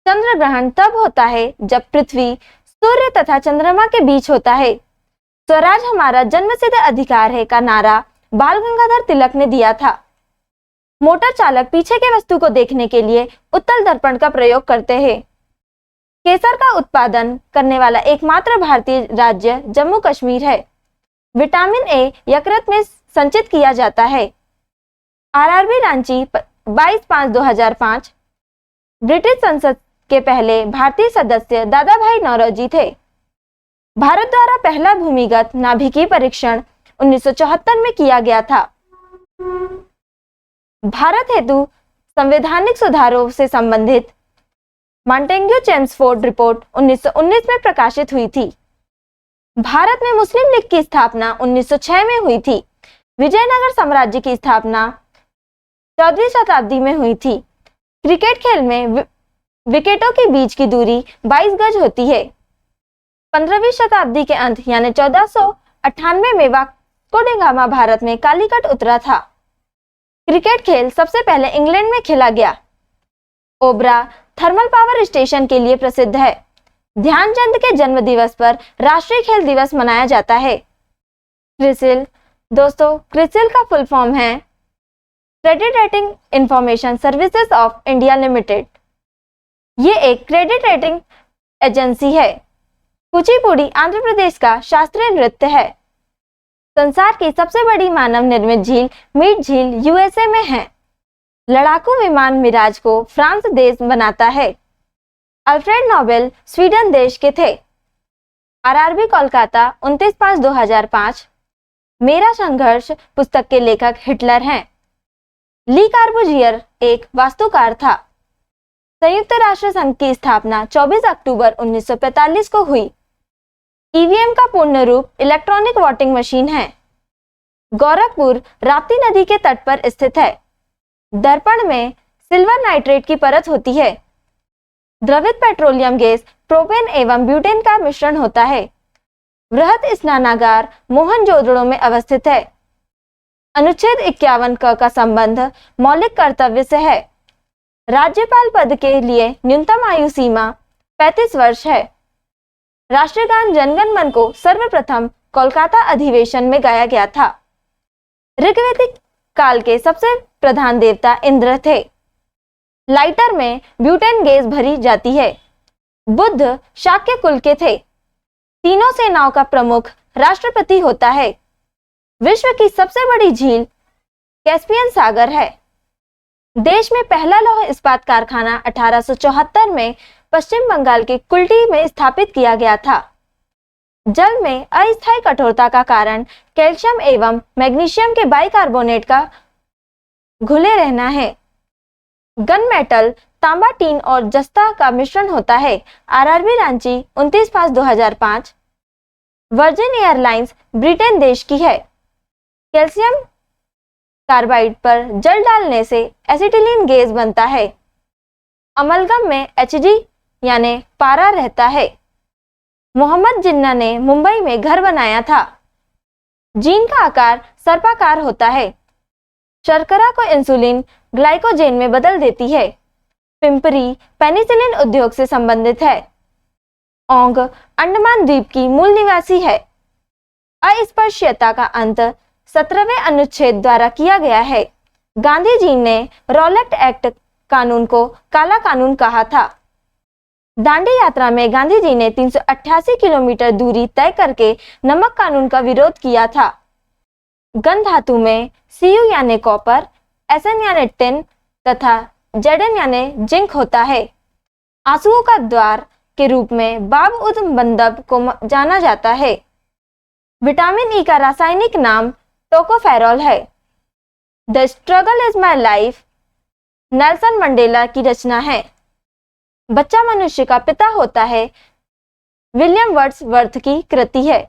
चंद्र ग्रहण तब होता है जब पृथ्वी सूर्य तथा चंद्रमा के बीच होता है। स्वराज हमारा जन्मसिद्ध अधिकार है का नारा बाल गंगाधर तिलक ने दिया था। मोटर चालक पीछे के वस्तु को देखने के लिए उत्तल दर्पण का प्रयोग करते हैं। केसर का उत्पादन करने वाला एकमात्र भारतीय राज्य जम्मू कश्मीर है। विटामिन ए यकृत में संचित किया जाता है। आरआरबी रांची 22/5/2005। ब्रिटिश संसद के पहले भारतीय सदस्य दादा भाई नौरोजी थे। भारत द्वारा पहला भूमिगत नाभिकीय परीक्षण 1974 में किया गया था। भारत हेतु संवैधानिक सुधारों से संबंधित मॉन्टेग्यू-चेम्सफोर्ड रिपोर्ट 1919 में प्रकाशित हुई थी। भारत में मुस्लिम लीग की स्थापना 1906 में हुई थी। विजयनगर साम्राज्य की स्थापना 14वीं शताब्दी में हुई थी। क्रिकेट खेल में विकेटों के बीच की दूरी 22 गज होती है। 15वीं शताब्दी के अंत यानी 1498 में वास्को डी गामा भारत में कालीकट उतरा था। क्रिकेट खेल सबसे पहले इंग्लैंड में खेला गया। ओबरा थर्मल पावर स्टेशन के लिए प्रसिद्ध है। ध्यानचंद के जन्म दिवस पर राष्ट्रीय खेल दिवस मनाया जाता है। क्रिसिल, दोस्तों क्रिसिल का फुल फॉर्म है credit rating information services of India limited. ये एक क्रेडिट रेटिंग एजेंसी है। कुचिपुड़ी आंध्र प्रदेश का शास्त्रीय नृत्य है। संसार की सबसे बड़ी मानव निर्मित झील मीट झील यूएसए में है। लड़ाकू विमान मिराज को फ्रांस देश बनाता है। अल्फ्रेड नोबेल स्वीडन देश के थे। आरआरबी कोलकाता 29/5/2005। मेरा संघर्ष पुस्तक के लेखक हिटलर हैं। ली कार्बूजियर एक वास्तुकार था। संयुक्त राष्ट्र संघ की स्थापना 24 अक्टूबर 1945 को हुई। ईवीएम का पूर्ण रूप इलेक्ट्रॉनिक वोटिंग मशीन है। गोरखपुर राप्ती नदी के तट पर स्थित है। दर्पण में सिल्वर नाइट्रेट की परत होती है। द्रवित पेट्रोलियम गैस प्रोपेन एवं ब्यूटेन का मिश्रण होता है। वृहत स्नानागार मोहनजोदड़ो में अवस्थित है। अनुच्छेद 51 का संबंध मौलिक कर्तव्य से है। राज्यपाल पद के लिए न्यूनतम आयु सीमा 35 वर्ष है। राष्ट्रगान जनगण मन को सर्वप्रथम कोलकाता अधिवेशन में गाया गया था। ऋग्वैदिक काल के सबसे प्रधान देवता इंद्र थे। लाइटर में ब्यूटेन गैस भरी जाती है। बुद्ध शाक्य कुल के थे। तीनों सेनाओं का प्रमुख राष्ट्रपति होता है। विश्व की सबसे बड़ी झील कैस्पियन सागर है। देश में पहला लौह इस्पात कारखाना 1874 में पश्चिम बंगाल के कुल्टी में स्थापित किया गया था। जल में अस्थायी कठोरता का कारण कैल्शियम एवं मैग्नीशियम के बाइकार्बोनेट का घुले रहना है। गन मेटल तांबा, टीन और जस्ता का मिश्रण होता है। RRB Ranchi 29/5/2005। Virgin airlines Britain देश की है। कैल्शियम कार्बाइड पर जल डालने से एसिटिलीन गैस बनता है। अमलगम में Hg यानी पारा रहता है। मोहम्मद जिन्ना ने मुंबई में घर बनाया था। जीन का आकार सर्पाकार होता है। शर्करा को इंसुलिन ग्लाइकोजेन में बदल देती है। पिंपरी पेनिसिलिन उद्योग से संबंधित है। ओंग अंडमान द्वीप की मूल निवासी है। अस्पृश्यता का अंत 17वें अनुच्छेद द्वारा किया गया है। गांधी जी ने रॉलेट एक्ट कानून को काला कानून कहा था। दांडी यात्रा में गांधी जी ने 388 किलोमीटर दूरी तय करके नमक कानून का विरोध किया था। गन धातु में Cu यानी कॉपर, Sn यानी टिन तथा Zn यानी जिंक होता है। आंसुओं का द्वार के रूप में बाब उद मंदब को जाना जाता है। विटामिन ई का रासायनिक नाम टोकोफेरॉल है। The struggle is my life Nelson Mandela की रचना है। बच्चा मनुष्य का पिता होता है। विलियम वर्ड्सवर्थ की कृति है।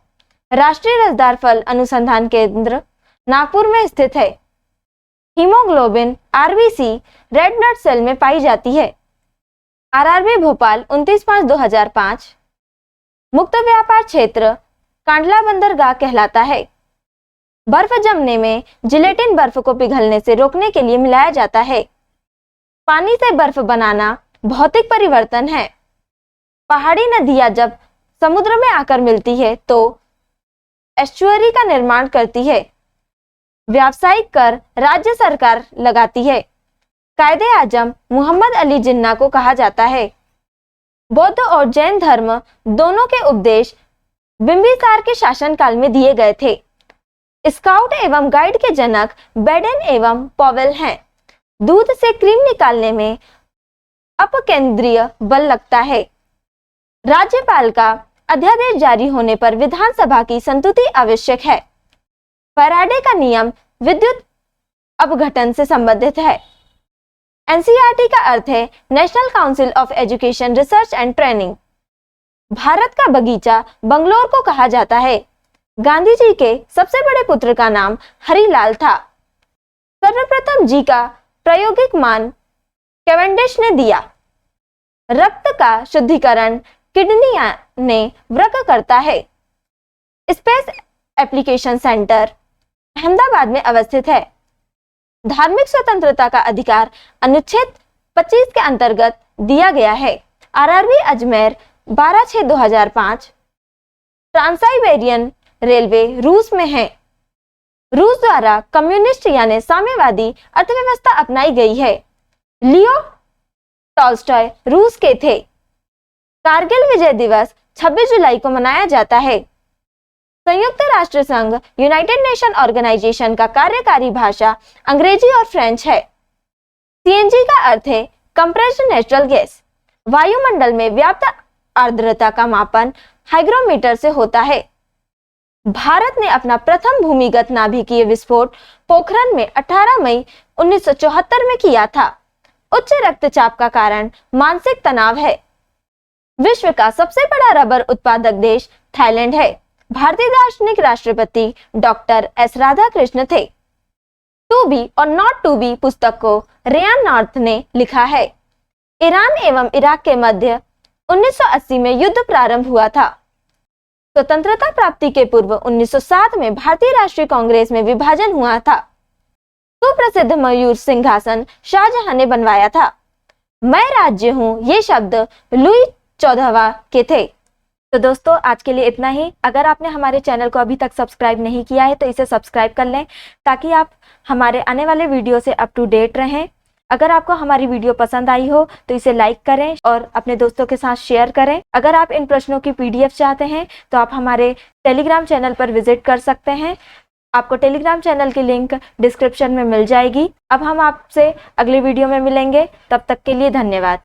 राष्ट्रीय रसदार फल अनुसंधान केंद्र नागपुर में स्थित है। Haemoglobin RBC red blood cell में पाई जाती है। आरआरबी भोपाल 29/5/2005 मुक्त व्यापार क्षेत्र कांडला बंदरगाह कहलाता है। बर्फ जमने में जिलेटिन बर्फ को पिघलने से रोकने के लिए मिलाया जाता है। पानी से बर्फ बनाना भौतिक परिवर्तन है। पहाड़ी नदियां जब समुद्र में आकर मिलती है तो एस्चुअरी का निर्माण करती है। व्यावसायिक कर राज्य सरकार लगाती है। कायदे आजम मोहम्मद अली जिन्ना को कहा जाता है। बौद्ध और जैन धर्म दोनों के उपदेश बिंबिसार के शासनकाल में दिए गए थे। स्काउट एवं गाइड के जनक बेडेन एवं पॉवेल हैं। दूध से क्रीम निकालने में अपकेंद्रीय बल लगता है। राज्यपाल का अध्यादेश जारी होने पर विधानसभा की संतुति आवश्यक है। फैराडे का नियम विद्युत अपघटन से संबंधित है। एनसीईआरटी का अर्थ है national council of education research and training. Bharat का बगीचा बंगलोर को कहा जाता है। गांधी जी के सबसे बड़े पुत्र का नाम हरिलाल था। सर्वप्रथम जी का प्रायोगिक मान कैवेंडिश ने दिया। रक्त का शुद्धिकरण किडनी ने वृक्क करता है। स्पेस एप्लीकेशन सेंटर अहमदाबाद में अवस्थित है। धार्मिक स्वतंत्रता का अधिकार अनुच्छेद 25 के अंतर्गत दिया गया है। आरआरबी अजमेर 12/6/2005। ट्रांसाइबेरियन रेलवे रूस में है। रूस द्वारा कम्युनिस्ट यानी साम्यवादी अर्थव्यवस्था अपनाई गई है। लियो टॉल्स्टॉय रूस के थे। कारगिल विजय दिवस 26 जुलाई को मनाया जाता है। संयुक्त राष्ट्र संघ यूनाइटेड नेशन ऑर्गेनाइजेशन का कार्यकारी भाषा अंग्रेजी और फ्रेंच है। सीएनजी का अर्थ है कंप्रेस्ड नेचुरल गैस। वायुमंडल में व्याप्त आर्द्रता का मापन हाइग्रोमीटर से होता है। भारत ने अपना प्रथम भूमिगत नाभिकीय विस्फोट पोखरण में 18 मई 1974 में किया था। उच्च रक्तचाप का कारण मानसिक तनाव है। विश्व का सबसे बड़ा रबर उत्पादक देश थाईलैंड है। भारतीय दार्शनिक राष्ट्रपति डॉक्टर एस राधाकृष्ण थे। टू बी और नॉट टू बी पुस्तक को रेयान नॉर्थ ने लिखा है। ईरान एवं इराक के मध्य 1980 में युद्ध प्रारंभ हुआ था। स्वतंत्रता प्राप्ति के पूर्व 1907 में भारतीय राष्ट्रीय कांग्रेस में विभाजन हुआ था। सुप्रसिद्ध मयूर सिंहासन शाहजहां ने बनवाया था। मैं राज्य हूं ये शब्द लुई 14वां के थे। तो दोस्तों आज के लिए इतना ही। अगर आपने हमारे चैनल को अभी तक सब्सक्राइब नहीं किया है तो इसे सब्सक्राइब कर लें ताकि आप हमारे आने वाले वीडियो से अप टू डेट रहें। अगर आपको हमारी वीडियो पसंद आई हो तो इसे लाइक करें और अपने दोस्तों के साथ शेयर करें। अगर आप इन प्रश्नों की पीडीएफ चाहते हैं तो आप हमारे टेलीग्राम चैनल पर विजिट कर सकते हैं। आपको टेलीग्राम चैनल की लिंक डिस्क्रिप्शन में मिल जाएगी। अब हम आपसे अगली वीडियो में मिलेंगे। तब तक के लिए धन्यवाद।